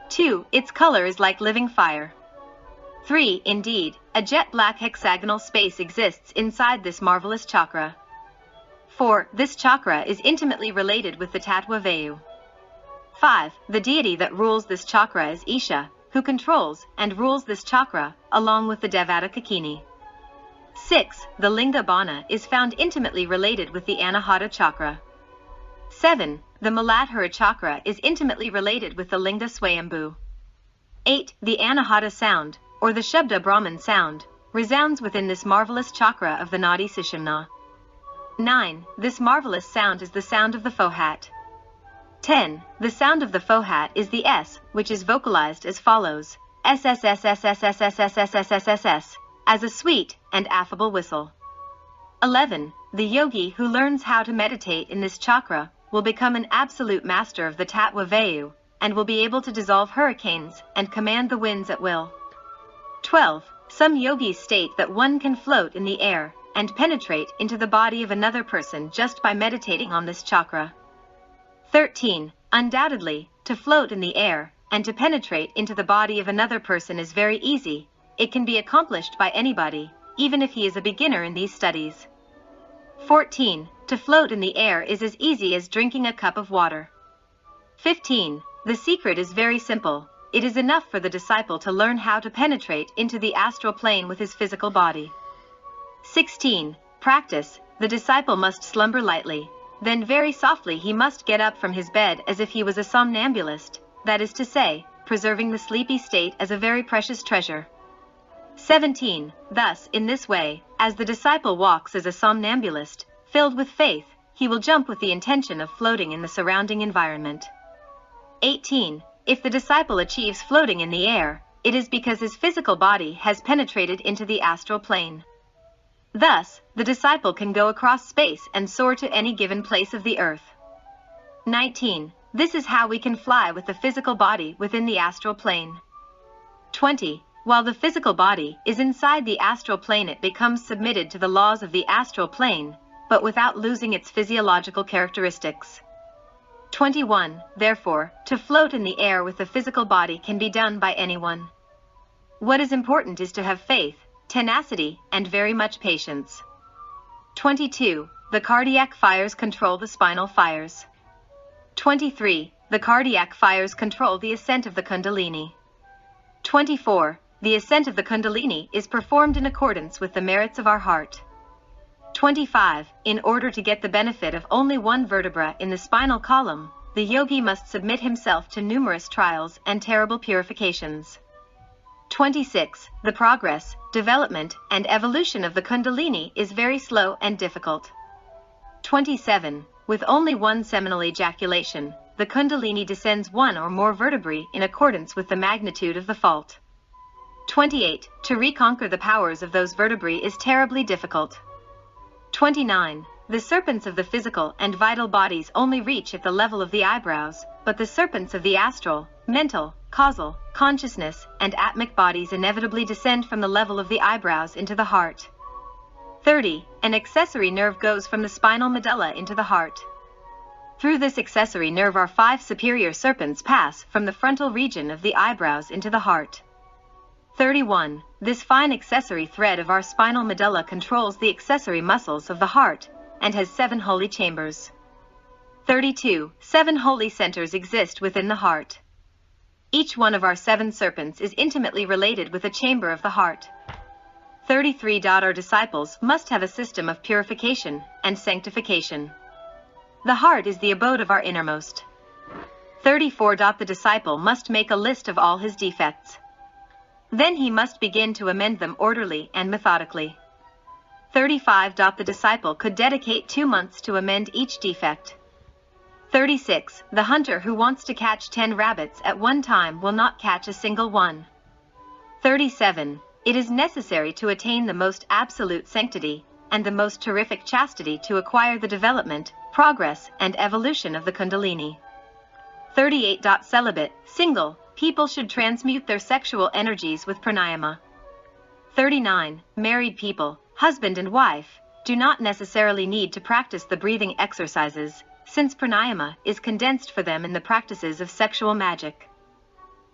2. Its color is like living fire. 3. Indeed, a jet black hexagonal space exists inside this marvelous chakra. 4. This chakra is intimately related with the Tattva Vayu. 5. The deity that rules this chakra is Isha, who controls and rules this chakra, along with the Devata Kakini. 6. The Linga Bana is found intimately related with the Anahata chakra. 7. The Muladhara chakra is intimately related with the Linga Swayambhu. 8. The Anahata sound, or the Shabda Brahman sound, resounds within this marvelous chakra of the Nadi Sushumna. 9. This marvelous sound is the sound of the Fohat. 10. The sound of the Fohat is the S, which is vocalized as follows: SSSSSSSSSSSSS, as a sweet and affable whistle. 11. The yogi who learns how to meditate in this chakra will become an absolute master of the Tattva Vayu, and will be able to dissolve hurricanes and command the winds at will. 12. Some yogis state that one can float in the air and penetrate into the body of another person just by meditating on this chakra. 13. Undoubtedly, to float in the air and to penetrate into the body of another person is very easy. It can be accomplished by anybody, even if he is a beginner in these studies. 14. To float in the air is as easy as drinking a cup of water. 15. The secret is very simple. It is enough for the disciple to learn how to penetrate into the astral plane with his physical body. 16. Practice. The disciple must slumber lightly. Then very softly he must get up from his bed as if he was a somnambulist, that is to say, preserving the sleepy state as a very precious treasure. 17. Thus, in this way, as the disciple walks as a somnambulist, filled with faith, he will jump with the intention of floating in the surrounding environment. 18. If the disciple achieves floating in the air, it is because his physical body has penetrated into the astral plane. Thus, the disciple can go across space and soar to any given place of the earth. 19. This is how we can fly with the physical body within the astral plane. 20. While the physical body is inside the astral plane, it becomes submitted to the laws of the astral plane, but without losing its physiological characteristics. 21. Therefore, to float in the air with the physical body can be done by anyone. What is important is to have faith, tenacity, and very much patience. 22. The cardiac fires control the spinal fires. 23. The cardiac fires control the ascent of the Kundalini. 24. The ascent of the Kundalini is performed in accordance with the merits of our heart. 25. In order to get the benefit of only one vertebra in the spinal column, the yogi must submit himself to numerous trials and terrible purifications. 26. The progress, development, and evolution of the Kundalini is very slow and difficult. 27. With only one seminal ejaculation, the Kundalini descends one or more vertebrae in accordance with the magnitude of the fault. 28. To reconquer the powers of those vertebrae is terribly difficult. 29. The serpents of the physical and vital bodies only reach at the level of the eyebrows, but the serpents of the astral, mental, causal, consciousness, and atmic bodies inevitably descend from the level of the eyebrows into the heart. 30. An accessory nerve goes from the spinal medulla into the heart. Through this accessory nerve our 5 superior serpents pass from the frontal region of the eyebrows into the heart. 31. This fine accessory thread of our spinal medulla controls the accessory muscles of the heart and has 7 holy chambers. 32. 7 holy centers exist within the heart. Each one of our 7 serpents is intimately related with a chamber of the heart. 33. Our disciples must have a system of purification and sanctification. The heart is the abode of our innermost. 34. The disciple must make a list of all his defects. Then he must begin to amend them orderly and methodically. 35. The disciple could dedicate 2 months to amend each defect. 36. The hunter who wants to catch 10 rabbits at one time will not catch a single one. 37. It is necessary to attain the most absolute sanctity and the most terrific chastity to acquire the development, progress, and evolution of the Kundalini. 38. Celibate, single, people should transmute their sexual energies with pranayama. 39. Married people, husband and wife, do not necessarily need to practice the breathing exercises, since pranayama is condensed for them in the practices of sexual magic.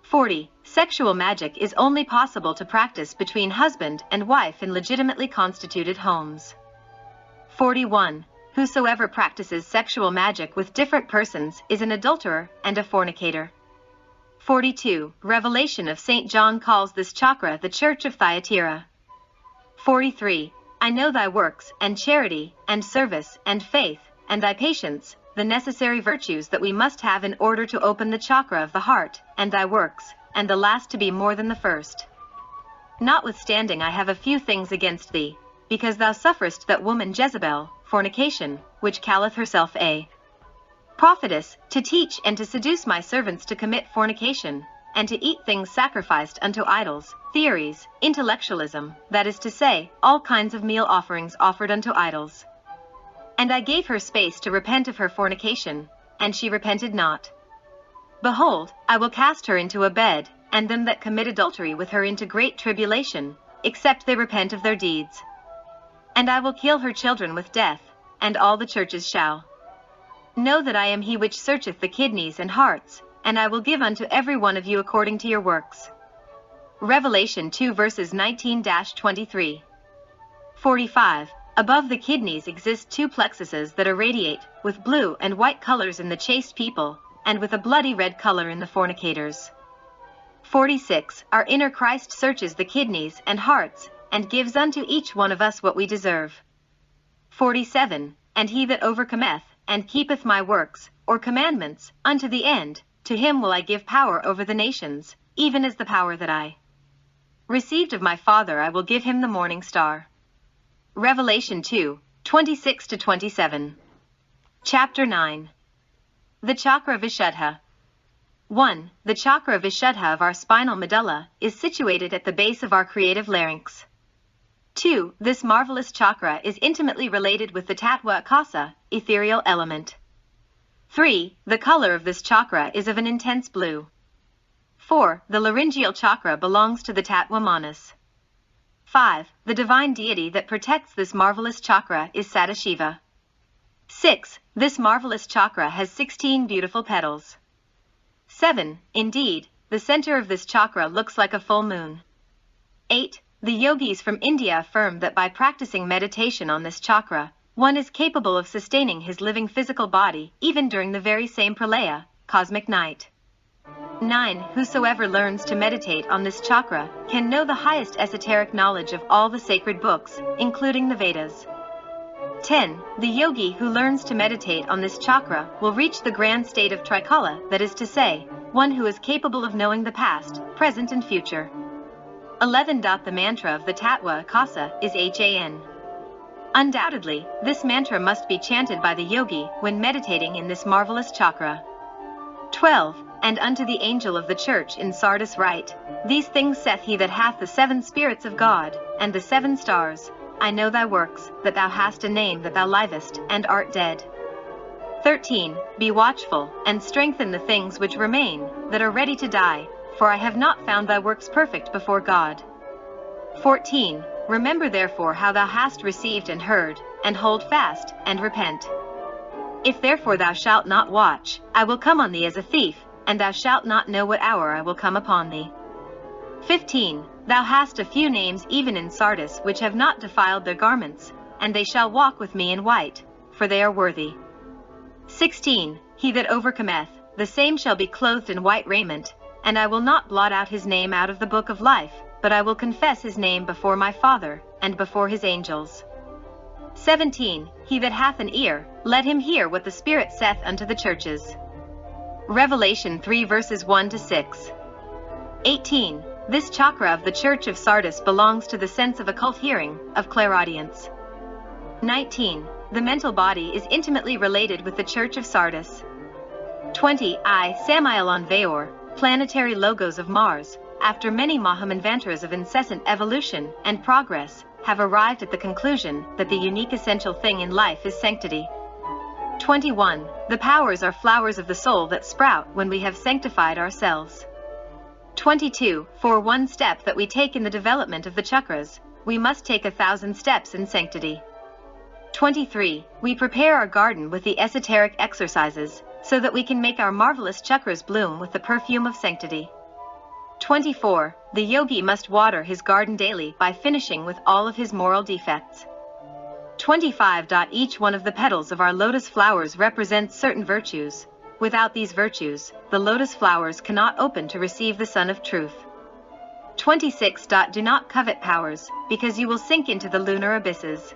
40. Sexual magic is only possible to practice between husband and wife in legitimately constituted homes. 41. Whosoever practices sexual magic with different persons is an adulterer and a fornicator. 42. Revelation of St. John calls this chakra the Church of Thyatira. 43. I know thy works, and charity, and service, and faith, and thy patience, the necessary virtues that we must have in order to open the chakra of the heart, and thy works, and the last to be more than the first. Notwithstanding I have a few things against thee, because thou sufferest that woman Jezebel, fornication, which calleth herself a prophetess, to teach and to seduce my servants to commit fornication, and to eat things sacrificed unto idols, theories, intellectualism, that is to say, all kinds of meal offerings offered unto idols. And I gave her space to repent of her fornication, and she repented not. Behold, I will cast her into a bed, and them that commit adultery with her into great tribulation, except they repent of their deeds. And I will kill her children with death, and all the churches shall know that I am he which searcheth the kidneys and hearts, and I will give unto every one of you according to your works. Revelation 2 verses 19-23. 45. Above the kidneys exist two plexuses that irradiate with blue and white colors in the chaste people, and with a bloody red color in the fornicators. 46. Our inner Christ searches the kidneys and hearts, and gives unto each one of us what we deserve. 47. And he that overcometh, and keepeth my works, or commandments, unto the end, to him will I give power over the nations, even as the power that I received of my Father I will give him the morning star. Revelation 2, 26-27. Chapter 9. The Chakra Vishuddha. 1. The Chakra Vishuddha of our spinal medulla is situated at the base of our creative larynx. 2. This marvelous chakra is intimately related with the Tattva Akasa, ethereal element. 3. The color of this chakra is of an intense blue. 4. The laryngeal chakra belongs to the Tattva Manas. 5. The divine deity that protects this marvelous chakra is Sadashiva. 6. This marvelous chakra has 16 beautiful petals. 7. Indeed, the center of this chakra looks like a full moon. 8. The yogis from India affirm that by practicing meditation on this chakra, one is capable of sustaining his living physical body even during the very same pralaya, cosmic night. 9. Whosoever learns to meditate on this chakra can know the highest esoteric knowledge of all the sacred books, including the Vedas. 10. The yogi who learns to meditate on this chakra will reach the grand state of Trikala, that is to say, one who is capable of knowing the past, present, and future. 11. The mantra of the Tattva Akasa is HAN. Undoubtedly, this mantra must be chanted by the yogi when meditating in this marvelous chakra. 12. And unto the angel of the church in Sardis write, These things saith he that hath the 7 spirits of God, and the 7 stars, I know thy works, that thou hast a name that thou livest, and art dead. 13. Be watchful, and strengthen the things which remain, that are ready to die, for I have not found thy works perfect before God. 14. Remember therefore how thou hast received and heard, and hold fast, and repent. If therefore thou shalt not watch, I will come on thee as a thief, and thou shalt not know what hour I will come upon thee. 15. Thou hast a few names even in Sardis which have not defiled their garments, and they shall walk with me in white, for they are worthy. 16. He that overcometh, the same shall be clothed in white raiment, and I will not blot out his name out of the book of life, but I will confess his name before my Father, and before his angels. 17. He that hath an ear, let him hear what the Spirit saith unto the churches. Revelation 3 verses 1-6. 18. This chakra of the Church of Sardis belongs to the sense of occult hearing, of clairaudience. 19. The mental body is intimately related with the Church of Sardis. 20. I, Samael Aun Weor, planetary logos of Mars, after many Mahamanvantras of incessant evolution and progress, have arrived at the conclusion that the unique essential thing in life is sanctity. 21. The powers are flowers of the soul that sprout when we have sanctified ourselves. 22. For one step that we take in the development of the chakras, we must take 1,000 steps in sanctity. 23. We prepare our garden with the esoteric exercises, so that we can make our marvelous chakras bloom with the perfume of sanctity. 24. The yogi must water his garden daily by finishing with all of his moral defects. 25. Each one of the petals of our lotus flowers represents certain virtues. Without these virtues, the lotus flowers cannot open to receive the sun of truth. 26. Do not covet powers, because you will sink into the lunar abysses.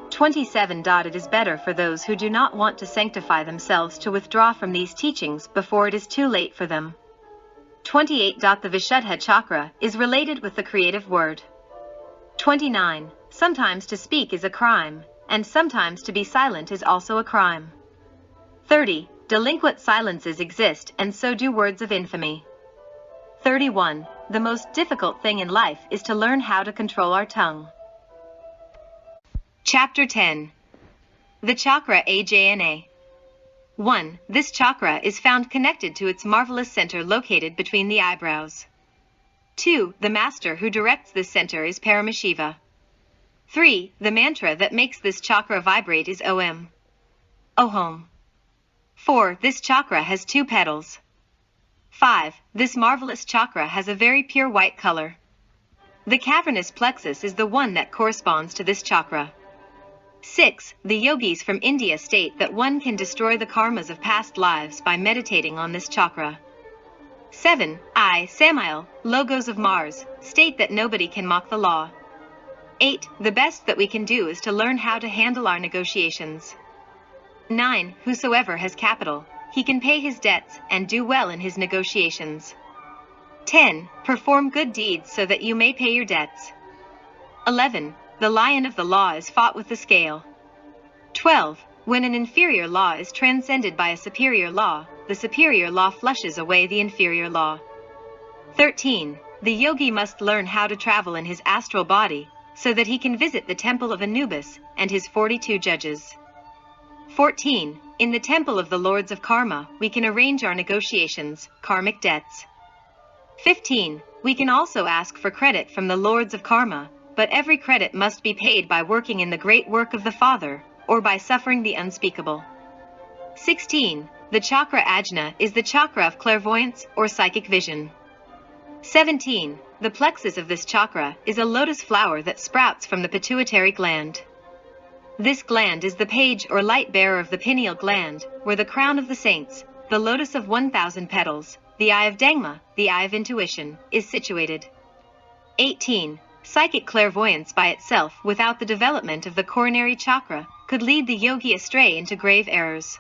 27. It is better for those who do not want to sanctify themselves to withdraw from these teachings before it is too late for them. 28. The Vishuddha chakra is related with the creative word. 29. Sometimes to speak is a crime, and sometimes to be silent is also a crime. 30. Delinquent silences exist, and so do words of infamy. 31. The most difficult thing in life is to learn how to control our tongue. Chapter 10. The Chakra Ajna. 1. This chakra is found connected to its marvelous center located between the eyebrows. 2. The master who directs this center is Paramashiva. 3. The mantra that makes this chakra vibrate is Om. Ohom. 4. This chakra has 2 petals. 5. This marvelous chakra has a very pure white color. The cavernous plexus is the one that corresponds to this chakra. 6. The yogis from India state that one can destroy the karmas of past lives by meditating on this chakra. 7. Samael, logos of Mars, state that nobody can mock the law. 8. The best that we can do is to learn how to handle our negotiations. 9. Whosoever has capital, he can pay his debts and do well in his negotiations. 10. Perform good deeds so that you may pay your debts. 11. The lion of the law is fought with the scale. 12. When an inferior law is transcended by a superior law, the superior law flushes away the inferior law. 13. The yogi must learn how to travel in his astral body, so that he can visit the temple of Anubis and his 42 judges. 14. In the temple of the lords of karma, we can arrange our negotiations, karmic debts. 15. We can also ask for credit from the lords of karma, but every credit must be paid by working in the great work of the Father, or by suffering the unspeakable. 16. The chakra ajna is the chakra of clairvoyance or psychic vision. 17. The plexus of this chakra is a lotus flower that sprouts from the pituitary gland. This gland is the page or light bearer of the pineal gland, where the crown of the saints, the lotus of 1,000 petals, the eye of Dharma, the eye of intuition, is situated. 18. Psychic clairvoyance by itself without the development of the coronary chakra could lead the yogi astray into grave errors.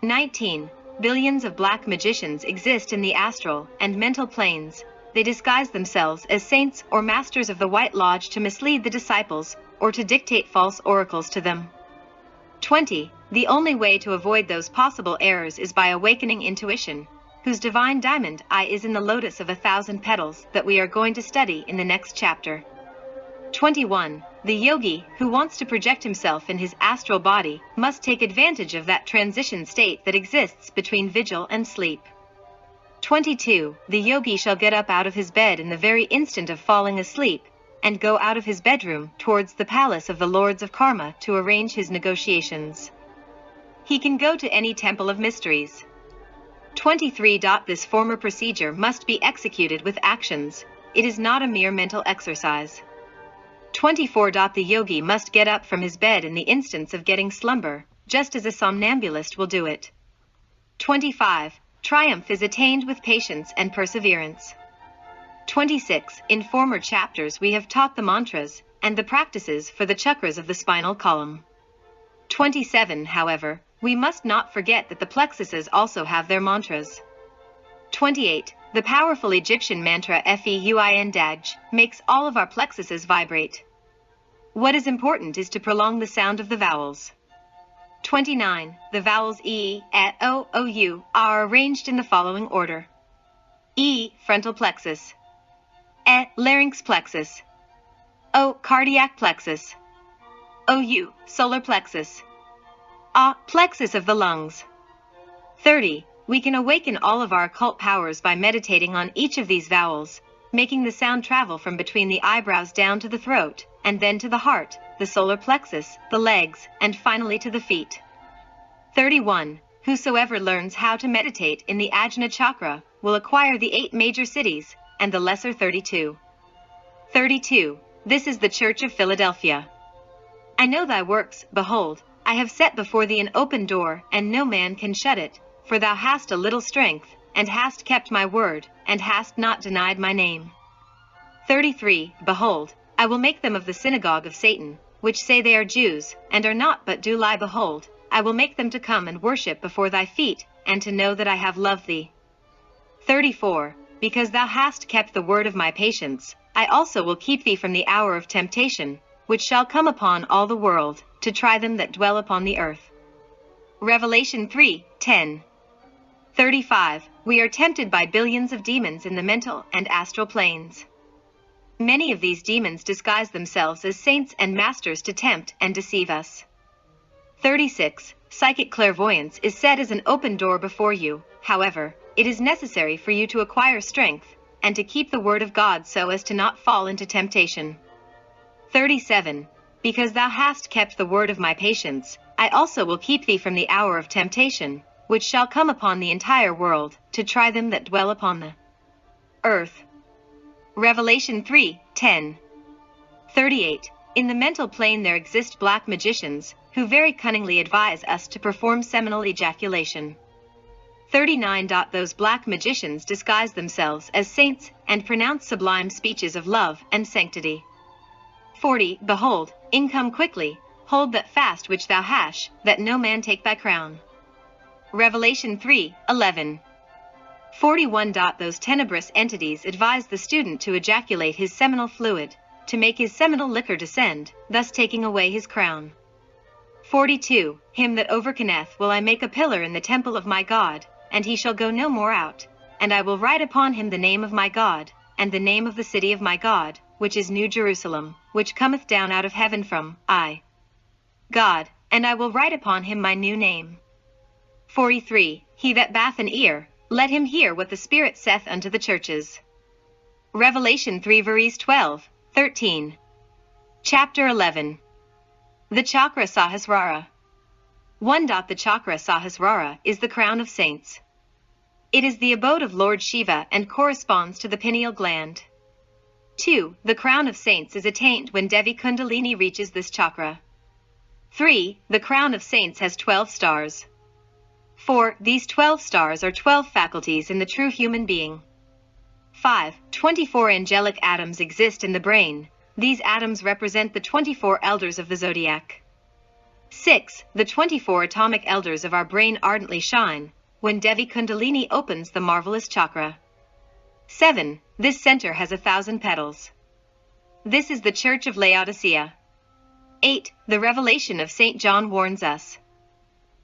19. Billions of black magicians exist in the astral and mental planes. They disguise themselves as saints or masters of the White Lodge to mislead the disciples or to dictate false oracles to them. 20. The only way to avoid those possible errors is by awakening intuition, whose divine diamond eye is in the lotus of 1,000 petals that we are going to study in the next chapter. 21. The yogi, who wants to project himself in his astral body, must take advantage of that transition state that exists between vigil and sleep. 22. The yogi shall get up out of his bed in the very instant of falling asleep, and go out of his bedroom towards the palace of the lords of karma to arrange his negotiations. He can go to any temple of mysteries. 23. This former procedure must be executed with actions. It is not a mere mental exercise. 24. The yogi must get up from his bed in the instance of getting slumber, just as a somnambulist will do it. 25. Triumph is attained with patience and perseverance. 26. In former chapters we have taught the mantras and the practices for the chakras of the spinal column. 27. However, we must not forget that the plexuses also have their mantras. 28. The powerful Egyptian mantra Feuin Daj makes all of our plexuses vibrate. What is important is to prolong the sound of the vowels. 29. The vowels E, A, O, O, U are arranged in the following order. E. Frontal plexus. E. Larynx plexus. O. Cardiac plexus. OU. Solar plexus. A. Plexus of the lungs. 30. We can awaken all of our occult powers by meditating on each of these vowels, making the sound travel from between the eyebrows down to the throat, and then to the heart, the solar plexus, the legs, and finally to the feet. 31. Whosoever learns how to meditate in the Ajna chakra will acquire the 8 major cities, and the lesser 32. 32. This is the Church of Philadelphia. I know thy works, behold, I have set before thee an open door, and no man can shut it, for thou hast a little strength, and hast kept my word, and hast not denied my name. 33. Behold, I will make them of the synagogue of Satan, which say they are Jews, and are not but do lie. Behold, I will make them to come and worship before thy feet, and to know that I have loved thee. 34. Because thou hast kept the word of my patience, I also will keep thee from the hour of temptation, which shall come upon all the world, to try them that dwell upon the earth. Revelation 3:10. 35. We are tempted by billions of demons in the mental and astral planes. Many of these demons disguise themselves as saints and masters to tempt and deceive us. 36. Psychic clairvoyance is set as an open door before you. However, it is necessary for you to acquire strength, and to keep the word of God so as to not fall into temptation. 37. Because thou hast kept the word of my patience, I also will keep thee from the hour of temptation, which shall come upon the entire world, to try them that dwell upon the earth. Revelation 3:10. 38. In the mental plane there exist black magicians, who very cunningly advise us to perform seminal ejaculation. 39. Those black magicians disguise themselves as saints, and pronounce sublime speeches of love and sanctity. 40. Behold, in come quickly, hold that fast which thou hast, that no man take thy crown. Revelation 3:11. 41. Those tenebrous entities advise the student to ejaculate his seminal fluid, to make his seminal liquor descend, thus taking away his crown. 42. Him that overcometh will I make a pillar in the temple of my God, and he shall go no more out, and I will write upon him the name of my God, and the name of the city of my God, which is New Jerusalem, which cometh down out of heaven from God, and I will write upon him my new name. 43. He that bath an ear, let him hear what the Spirit saith unto the churches. Revelation 3:12-13. Chapter 11. The Chakra Sahasrara. 1. The Chakra Sahasrara is the crown of saints. It is the abode of Lord Shiva and corresponds to the pineal gland. 2. The crown of saints is attained when Devi Kundalini reaches this chakra. 3. The crown of saints has 12 stars. 4. These 12 stars are 12 faculties in the true human being. 5. 24 angelic atoms exist in the brain. These atoms represent the 24 elders of the zodiac. 6. The 24 atomic elders of our brain ardently shine when Devi Kundalini opens the marvelous chakra. 7. This center has 1,000 petals. This is the Church of Laodicea. 8. The revelation of St. John warns us.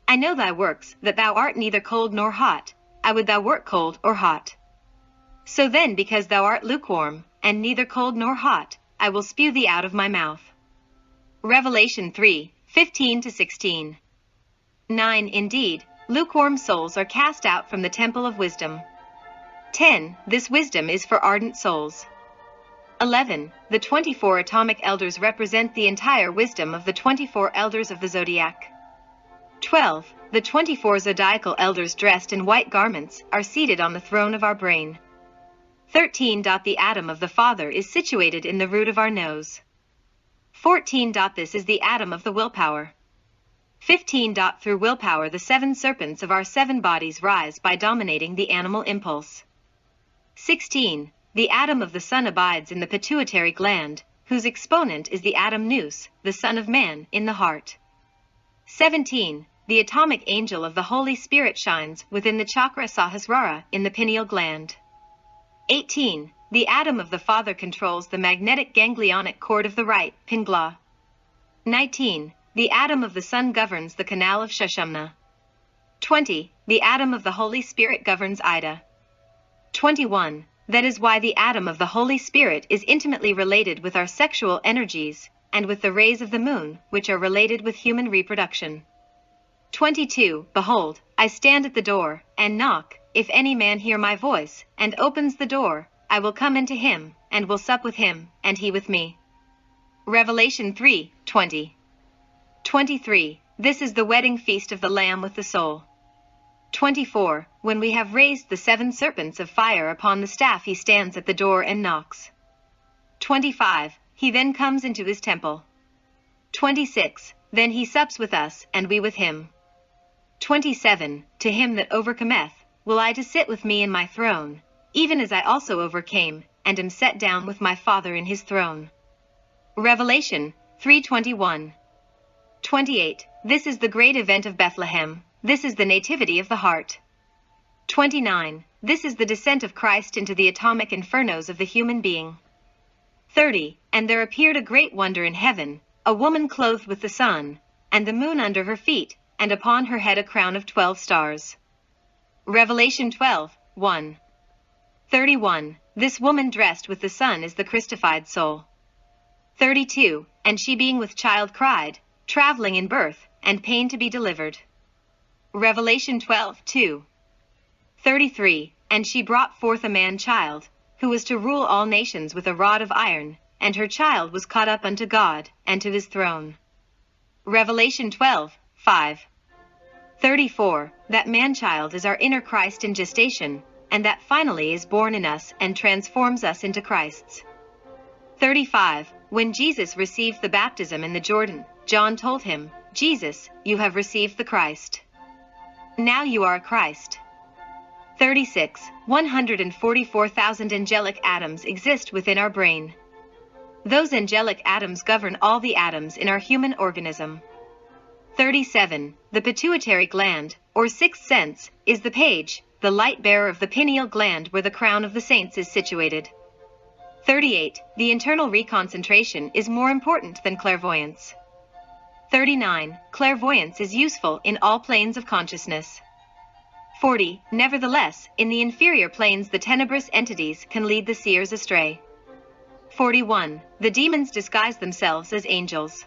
I know thy works, that thou art neither cold nor hot. I would thou wert cold or hot. So then, because thou art lukewarm, and neither cold nor hot, I will spew thee out of my mouth. Revelation 3:15-16. 9. Indeed, lukewarm souls are cast out from the temple of wisdom. 10. This wisdom is for ardent souls. 11. The 24 atomic elders represent the entire wisdom of the 24 elders of the zodiac. 12. The 24 zodiacal elders dressed in white garments are seated on the throne of our brain. 13. The atom of the Father is situated in the root of our nose. 14. This is the atom of the willpower. 15. Through willpower the 7 serpents of our 7 bodies rise by dominating the animal impulse. 16. The atom of the sun abides in the pituitary gland, whose exponent is the atom nous, the Son of Man, in the heart. 17. The atomic angel of the Holy Spirit shines within the chakra Sahasrara in the pineal gland. 18. The atom of the Father controls the magnetic ganglionic cord of the right, Pingla. 19. The atom of the Son governs the canal of Sushumna. 20. The atom of the Holy Spirit governs Ida. 21. That is why the atom of the Holy Spirit is intimately related with our sexual energies, and with the rays of the moon, which are related with human reproduction. 22. Behold, I stand at the door, and knock. If any man hear my voice, and opens the door, I will come into him, and will sup with him, and he with me. Revelation 3:20. 23. This is the wedding feast of the Lamb with the soul. 24. When we have raised the 7 serpents of fire upon the staff, he stands at the door and knocks. 25. He then comes into his temple. 26. Then he sups with us, and we with him. 27. To him that overcometh, will I to sit with me in my throne, even as I also overcame, and am set down with my Father in his throne. Revelation 3:21. 28. This is the great event of Bethlehem. This is the nativity of the heart. 29. This is the descent of Christ into the atomic infernos of the human being. 30. And there appeared a great wonder in heaven, a woman clothed with the sun, and the moon under her feet, and upon her head a crown of 12 stars. Revelation 12:1. 31. This woman dressed with the sun is the Christified soul. 32. And she being with child cried, traveling in birth, and pain to be delivered. Revelation 12:2. 33. And she brought forth a man-child, who was to rule all nations with a rod of iron, and her child was caught up unto God, and to his throne. Revelation 12:5. 34. That man-child is our inner Christ in gestation, and that finally is born in us and transforms us into Christs. 35. When Jesus received the baptism in the Jordan, John told him, Jesus, you have received the Christ. Now you are a Christ. 36. 144,000 angelic atoms exist within our brain. Those angelic atoms govern all the atoms in our human organism. 37. The pituitary gland, or sixth sense, is the page, the light bearer of the pineal gland where the crown of the saints is situated. 38. The internal reconcentration is more important than clairvoyance. 39. Clairvoyance is useful in all planes of consciousness. 40. Nevertheless, in the inferior planes the tenebrous entities can lead the seers astray. 41. The demons disguise themselves as angels.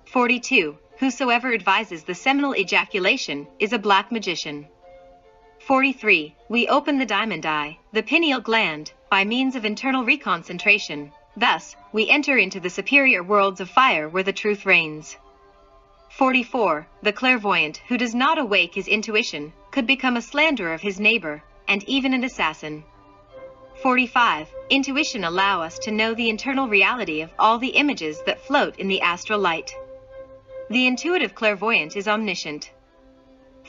42. Whosoever advises the seminal ejaculation is a black magician. 43. We open the diamond eye, the pineal gland, by means of internal reconcentration. Thus, we enter into the superior worlds of fire where the truth reigns. 44. The clairvoyant who does not awake his intuition could become a slanderer of his neighbor, and even an assassin. 45. Intuition allows us to know the internal reality of all the images that float in the astral light. The intuitive clairvoyant is omniscient.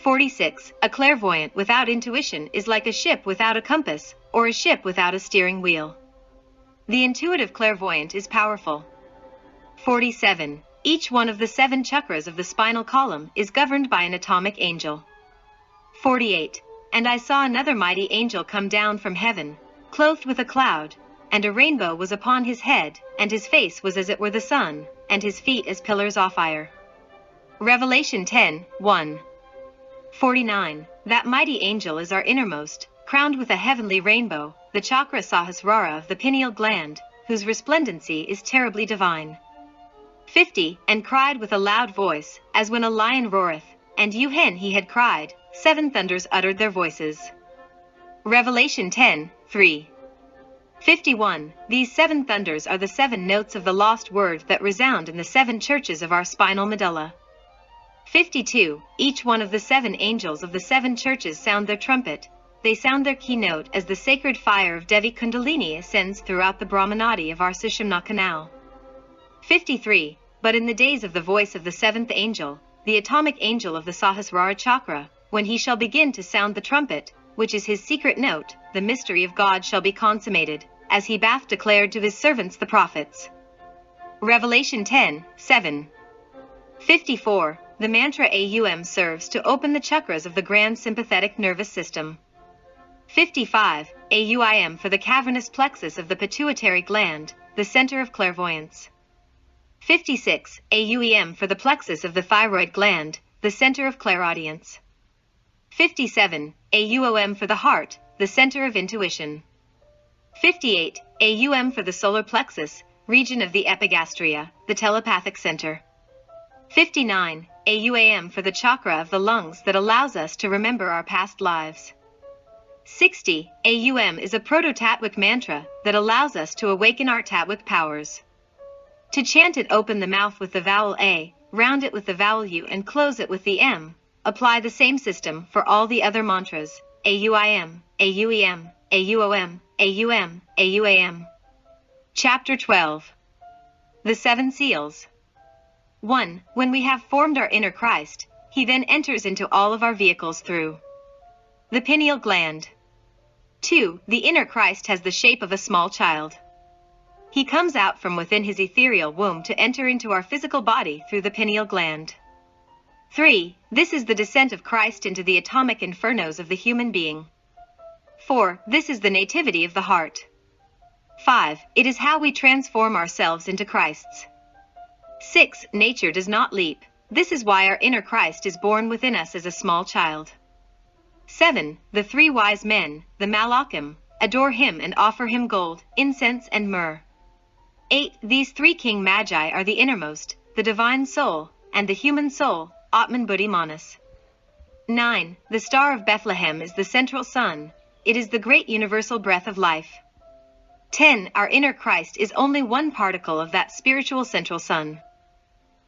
46. A clairvoyant without intuition is like a ship without a compass, or a ship without a steering wheel. The intuitive clairvoyant is powerful. 47. Each one of the 7 chakras of the spinal column is governed by an atomic angel. 48. And I saw another mighty angel come down from heaven, clothed with a cloud, and a rainbow was upon his head, and his face was as it were the sun, and his feet as pillars of fire. Revelation 10:1. 49. That mighty angel is our innermost, crowned with a heavenly rainbow, the chakra Sahasrara of the pineal gland, whose resplendency is terribly divine. 50. And cried with a loud voice, as when a lion roareth, and hen he had cried, 7 thunders uttered their voices. Revelation 10:3. 51. These 7 thunders are the 7 notes of the lost word that resound in the 7 churches of our spinal medulla. 52. Each one of the 7 angels of the 7 churches sound their trumpet. They sound their keynote as the sacred fire of Devi Kundalini ascends throughout the Brahmanadi of our Sushumna canal. 53. But in the days of the voice of the 7th angel, the atomic angel of the Sahasrara chakra, when he shall begin to sound the trumpet, which is his secret note, the mystery of God shall be consummated, as he bath declared to his servants the prophets. Revelation 10:7. 54. The mantra Aum serves to open the chakras of the grand sympathetic nervous system. 55. Auim for the cavernous plexus of the pituitary gland, the center of clairvoyance. 56. Auem for the plexus of the thyroid gland, the center of clairaudience. 57. Auom for the heart, the center of intuition. 58 AUM for the solar plexus, region of the epigastria, the telepathic center. 59 AUAM for the chakra of the lungs that allows us to remember our past lives. 60 AUM is a proto-Tatwic mantra that allows us to awaken our Tatwic powers. To chant it, open the mouth with the vowel A, round it with the vowel U, and close it with the M. Apply the same system for all the other mantras: AUIM, AUEM, AUOM, AUM, AUAM. Chapter 12. The Seven Seals. 1. When we have formed our inner Christ, he then enters into all of our vehicles through the pineal gland. 2. The inner Christ has the shape of a small child. He comes out from within his ethereal womb to enter into our physical body through the pineal gland. 3. This is the descent of Christ into the atomic infernos of the human being. 4. This is the nativity of the heart. 5. It is how we transform ourselves into Christs. 6. Nature does not leap. This is why our inner Christ is born within us as a small child. 7. The three wise men, the Malachim, adore him and offer him gold, incense, and myrrh. 8. These three king magi are the innermost, the divine soul, and the human soul, Atman Buddhi Manas. 9. The star of Bethlehem is the central sun. It is the great universal breath of life. 10. Our inner Christ is only one particle of that spiritual central sun.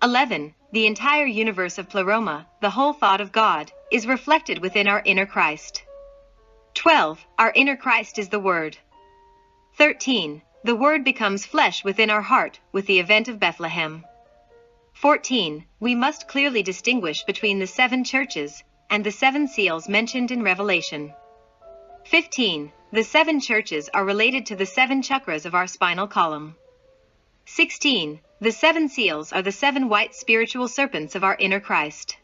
11. The entire universe of Pleroma, the whole thought of God, is reflected within our inner Christ. 12. Our inner Christ is the Word. 13. The Word becomes flesh within our heart with the event of Bethlehem. 14. We must clearly distinguish between the 7 churches and the 7 seals mentioned in Revelation. 15. The 7 churches are related to the 7 chakras of our spinal column. 16. The 7 seals are the 7 white spiritual serpents of our inner Christ.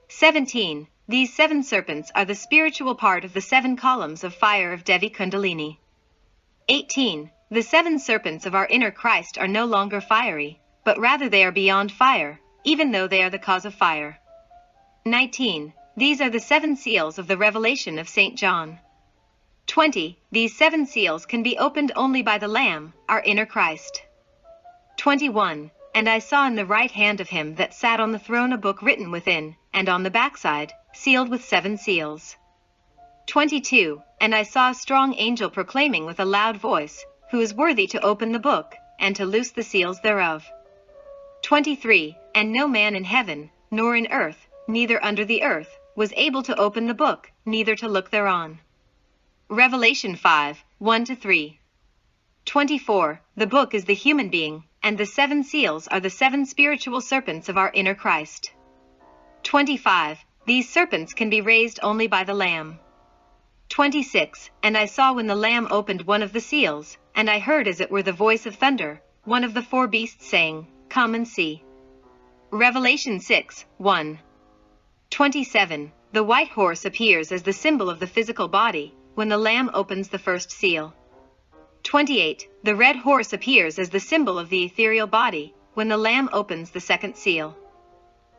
17. These 7 serpents are the spiritual part of the 7 columns of fire of Devi Kundalini. 18. The 7 serpents of our inner Christ are no longer fiery, but rather they are beyond fire, even though they are the cause of fire. 19. These are the 7 seals of the revelation of St. John. 20. These 7 seals can be opened only by the Lamb, our inner Christ. 21. And I saw in the right hand of him that sat on the throne a book written within, and on the backside, sealed with 7 seals. 22. And I saw a strong angel proclaiming with a loud voice, who is worthy to open the book, and to loose the seals thereof. 23. And no man in heaven, nor in earth, neither under the earth, was able to open the book, neither to look thereon. Revelation 5, 1-3. 24. The book is the human being, and the 7 seals are the 7 spiritual serpents of our inner Christ. 25. These serpents can be raised only by the Lamb. 26. And I saw when the Lamb opened one of the seals, and I heard as it were the voice of thunder, one of the 4 beasts saying, Come and see. Revelation 6, 1. 27. The white horse appears as the symbol of the physical body, when the Lamb opens the first seal. 28. The red horse appears as the symbol of the ethereal body, when the Lamb opens the second seal.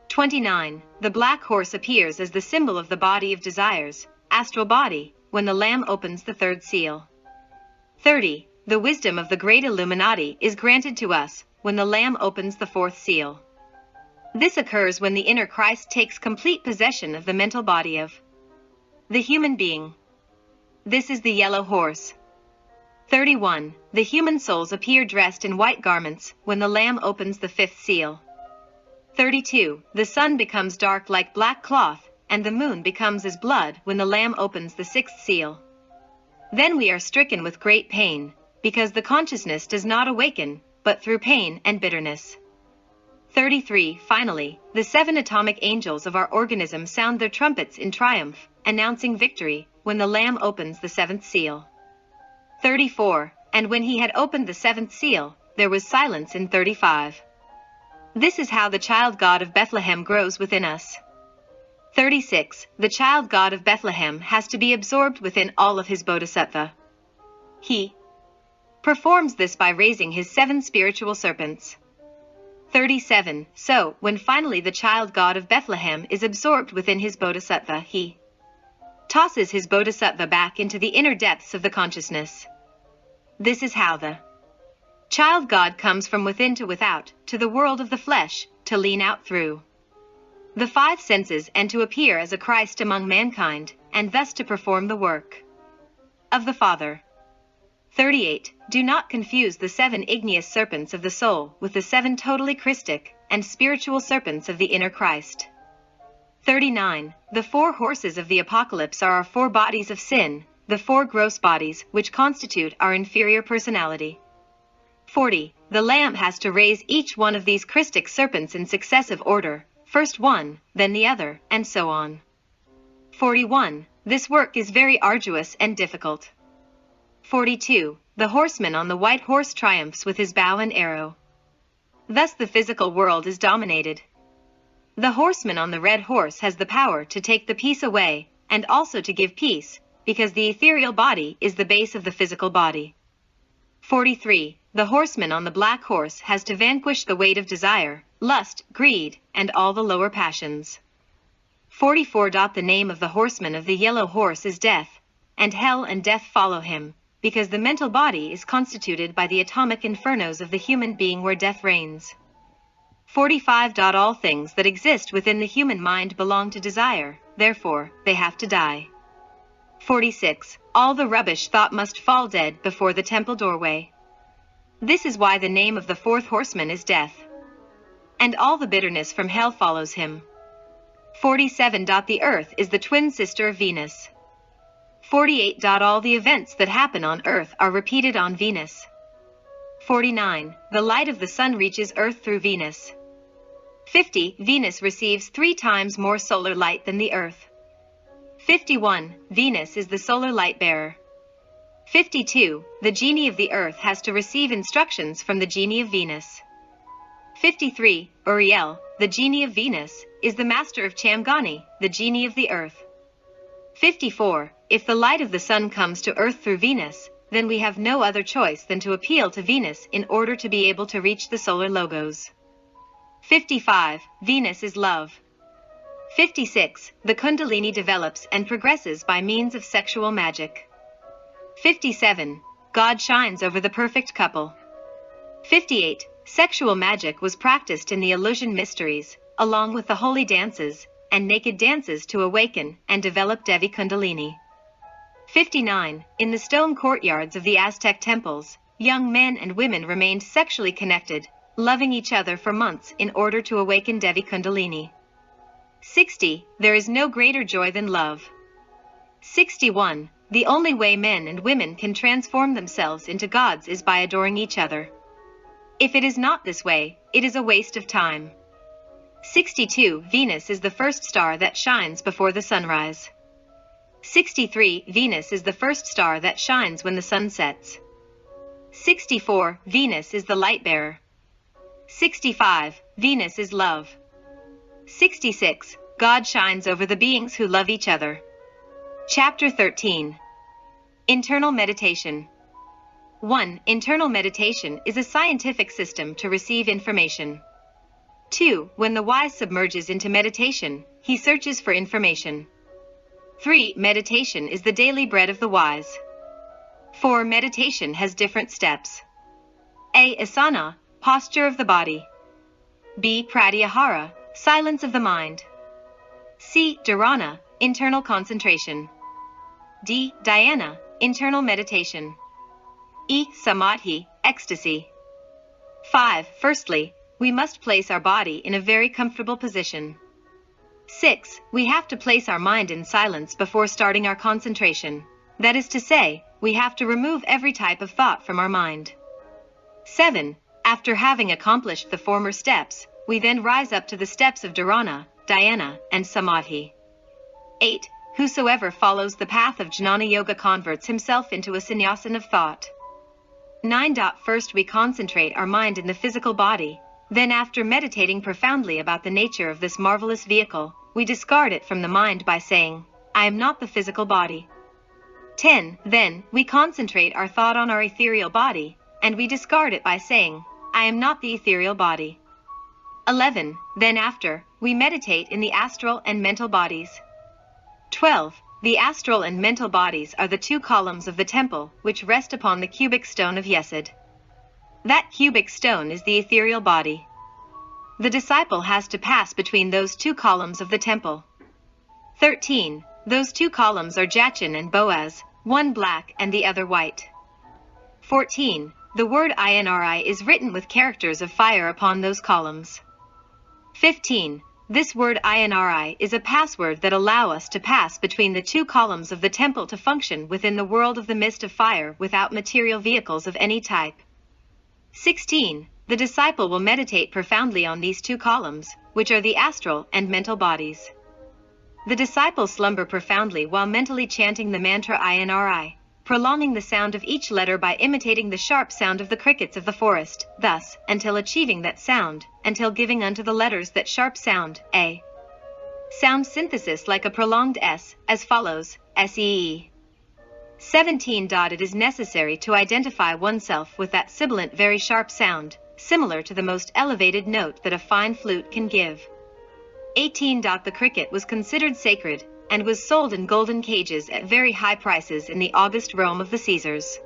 29. The black horse appears as the symbol of the body of desires, astral body, when the Lamb opens the third seal. 30. The wisdom of the great Illuminati is granted to us, when the Lamb opens the 4th seal. This occurs when the inner Christ takes complete possession of the mental body of the human being. This is the yellow horse. 31. The human souls appear dressed in white garments when the Lamb opens the 5th seal. 32. The sun becomes dark like black cloth, and the moon becomes as blood when the Lamb opens the 6th seal. Then we are stricken with great pain, because the consciousness does not awaken, but through pain and bitterness. 33. Finally, the 7 atomic angels of our organism sound their trumpets in triumph, announcing victory, when the Lamb opens the 7th seal. 34. And when he had opened the 7th seal, there was silence in 35. This is how the child God of Bethlehem grows within us. 36. The child God of Bethlehem has to be absorbed within all of his bodhisattva. He performs this by raising his 7 spiritual serpents. 37. So, when finally the child God of Bethlehem is absorbed within his bodhisattva, he tosses his bodhisattva back into the inner depths of the consciousness. This is how the child God comes from within to without, to the world of the flesh, to lean out through the five senses and to appear as a Christ among mankind, and thus to perform the work of the Father. 38. Do not confuse the 7 igneous serpents of the soul with the 7 totally Christic and spiritual serpents of the inner Christ. 39. The 4 horses of the apocalypse are our 4 bodies of sin, the 4 gross bodies which constitute our inferior personality. 40. The Lamb has to raise each one of these Christic serpents in successive order, first one, then the other, and so on. 41. This work is very arduous and difficult. 42. The horseman on the white horse triumphs with his bow and arrow. Thus the physical world is dominated. The horseman on the red horse has the power to take the peace away, and also to give peace, because the ethereal body is the base of the physical body. 43. The horseman on the black horse has to vanquish the weight of desire, lust, greed, and all the lower passions. 44. The name of the horseman of the yellow horse is death, and hell and death follow him, because the mental body is constituted by the atomic infernos of the human being where death reigns. 45. All things that exist within the human mind belong to desire, therefore, they have to die. 46. All the rubbish thought must fall dead before the temple doorway. This is why the name of the 4th horseman is death. And all the bitterness from hell follows him. 47. The earth is the twin sister of Venus. 48. All the events that happen on earth are repeated on Venus. 49. The light of the sun reaches earth through Venus. 50. Venus receives 3 times more solar light than the earth. 51. Venus is the solar light bearer. 52. The genie of the earth has to receive instructions from the genie of Venus. 53. Uriel, the genie of Venus, is the master of Chamgani, the genie of the earth. 54. If the light of the sun comes to earth through Venus, then we have no other choice than to appeal to Venus in order to be able to reach the solar logos. 55. Venus is love. 56. The Kundalini develops and progresses by means of sexual magic. 57. God shines over the perfect couple. 58. Sexual magic was practiced in the Illusion mysteries, along with the holy dances and naked dances to awaken and develop Devi Kundalini. 59. In the stone courtyards of the Aztec temples, young men and women remained sexually connected, loving each other for months in order to awaken Devi Kundalini. 60. There is no greater joy than love. 61. The only way men and women can transform themselves into gods is by adoring each other. If it is not this way, it is a waste of time. 62. Venus is the first star that shines before the sunrise. 63. Venus is the first star that shines when the sun sets. 64. Venus is the light bearer. 65. Venus is love. 66. God shines over the beings who love each other. Chapter 13. Internal Meditation. 1. Internal meditation is a scientific system to receive information. 2. When the wise submerges into meditation, he searches for information. 3. Meditation is the daily bread of the wise. 4. Meditation has different steps. A. Asana, posture of the body. B. Pratyahara, silence of the mind. C. Dharana, internal concentration. D. Dhyana, internal meditation. E. Samadhi, ecstasy. 5. Firstly, we must place our body in a very comfortable position. 6. We have to place our mind in silence before starting our concentration. That is to say, we have to remove every type of thought from our mind. 7. After having accomplished the former steps, we then rise up to the steps of Dharana, Dhyana, and Samadhi. 8. Whosoever follows the path of Jnana Yoga converts himself into a sannyasin of thought. 9. First we concentrate our mind in the physical body, then after meditating profoundly about the nature of this marvelous vehicle, we discard it from the mind by saying, I am not the physical body. 10. Then, we concentrate our thought on our ethereal body, and we discard it by saying, I am not the ethereal body. 11. Then after, we meditate in the astral and mental bodies. 12. The astral and mental bodies are the two columns of the temple which rest upon the cubic stone of Yesod. That cubic stone is the ethereal body. The disciple has to pass between those two columns of the temple. 13. Those two columns are Jachin and Boaz, one black and the other white. 14. The word INRI is written with characters of fire upon those columns. 15. This word INRI is a password that allow us to pass between the two columns of the temple to function within the world of the mist of fire without material vehicles of any type. 16. The disciple will meditate profoundly on these two columns, which are the astral and mental bodies. The disciple slumber profoundly while mentally chanting the mantra INRI, prolonging the sound of each letter by imitating the sharp sound of the crickets of the forest, thus, until achieving that sound, until giving unto the letters that sharp sound, A. Sound synthesis like a prolonged S, as follows, SEE. 17. It is necessary to identify oneself with that sibilant very sharp sound, similar to the most elevated note that a fine flute can give. 18. The cricket was considered sacred, and was sold in golden cages at very high prices in the august Rome of the Caesars.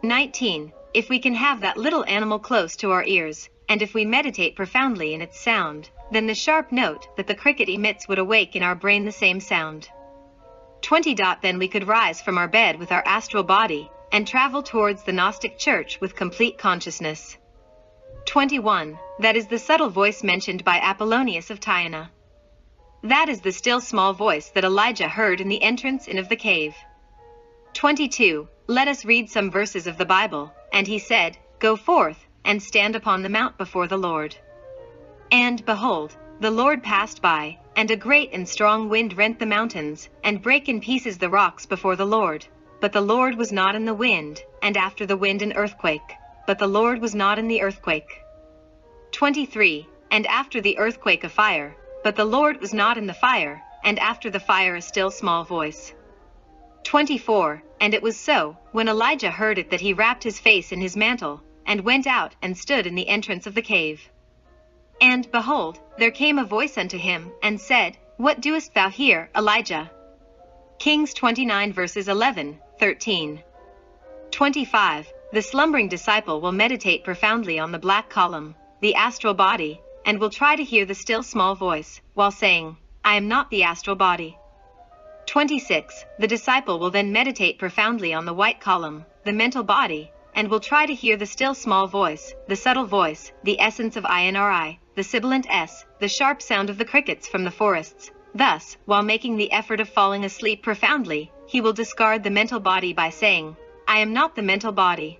19. If we can have that little animal close to our ears, and if we meditate profoundly in its sound, then the sharp note that the cricket emits would awake in our brain the same sound. 20. Then we could rise from our bed with our astral body, and travel towards the Gnostic Church with complete consciousness. 21. That is the subtle voice mentioned by Apollonius of Tyana. That is the still small voice that Elijah heard in the entrance in of the cave. 22. Let us read some verses of the Bible, and he said, Go forth, and stand upon the mount before the Lord. And, behold, the Lord passed by, and a great and strong wind rent the mountains, and brake in pieces the rocks before the Lord. But the Lord was not in the wind, and after the wind an earthquake. But the Lord was not in the earthquake. 23. And after the earthquake a fire, but the Lord was not in the fire, and after the fire a still small voice. 24. And it was so, when Elijah heard it, that he wrapped his face in his mantle, and went out and stood in the entrance of the cave. And, behold, there came a voice unto him, and said, What doest thou here, Elijah? Kings 29 verses 11, 13. 25. The slumbering disciple will meditate profoundly on the black column, the astral body, and will try to hear the still small voice, while saying, I am not the astral body. 26. The disciple will then meditate profoundly on the white column, the mental body, and will try to hear the still small voice, the subtle voice, the essence of INRI, the sibilant S, the sharp sound of the crickets from the forests. Thus, while making the effort of falling asleep profoundly, he will discard the mental body by saying, I am not the mental body.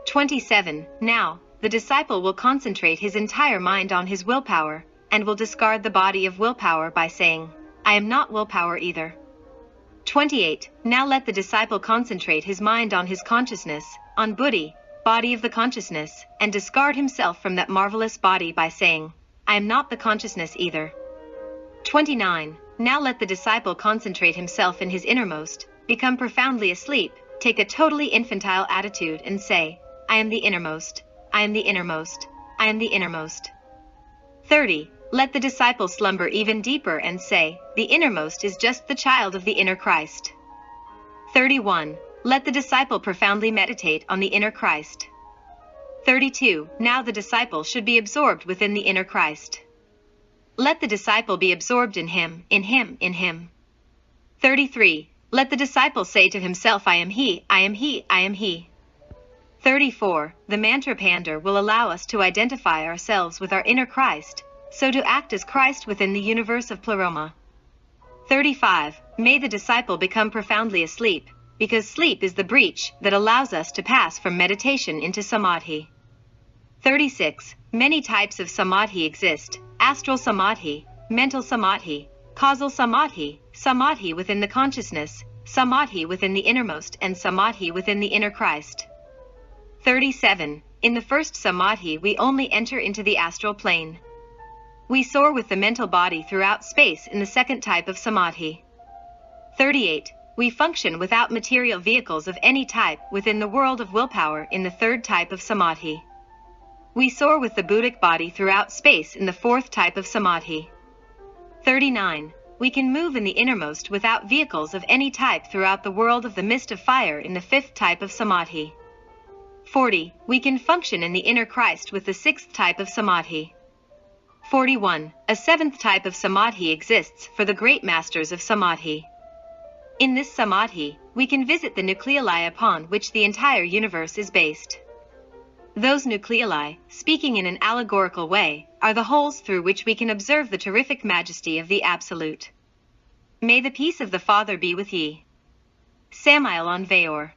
27. Now, the disciple will concentrate his entire mind on his willpower, and will discard the body of willpower by saying, I am not willpower either. 28. Now let the disciple concentrate his mind on his consciousness, on buddhi, body of the consciousness, and discard himself from that marvelous body by saying, I am not the consciousness either. 29. Now let the disciple concentrate himself in his innermost, become profoundly asleep, take a totally infantile attitude and say, I am the innermost, I am the innermost, I am the innermost. 30. Let the disciple slumber even deeper and say, the innermost is just the child of the inner Christ. 31. Let the disciple profoundly meditate on the inner Christ. 32. Now the disciple should be absorbed within the inner Christ. Let the disciple be absorbed in him, in him, in him. 33. Let the disciple say to himself, I am he, I am he, I am he. 34. The mantra pander will allow us to identify ourselves with our inner Christ, so to act as Christ within the universe of Pleroma. 35. May the disciple become profoundly asleep, because sleep is the breach that allows us to pass from meditation into samadhi. 36. Many types of samadhi exist: astral samadhi, mental samadhi, causal samadhi, samadhi within the consciousness, samadhi within the innermost, and samadhi within the inner Christ. 37. In the first samadhi we only enter into the astral plane. We soar with the mental body throughout space in the second type of samadhi. 38. We function without material vehicles of any type within the world of willpower in the third type of samadhi. We soar with the Buddhic body throughout space in the fourth type of samadhi. 39. we can move in the innermost without vehicles of any type throughout the world of the mist of fire in the fifth type of samadhi. 40. We can function in the inner Christ with the sixth type of samadhi. 41. A seventh type of samadhi exists for the great masters of samadhi. In this samadhi, we can visit the nucleoli upon which the entire universe is based. Those nucleoli, speaking in an allegorical way, are the holes through which we can observe the terrific majesty of the Absolute. May the peace of the Father be with ye. Samael Aun Weor.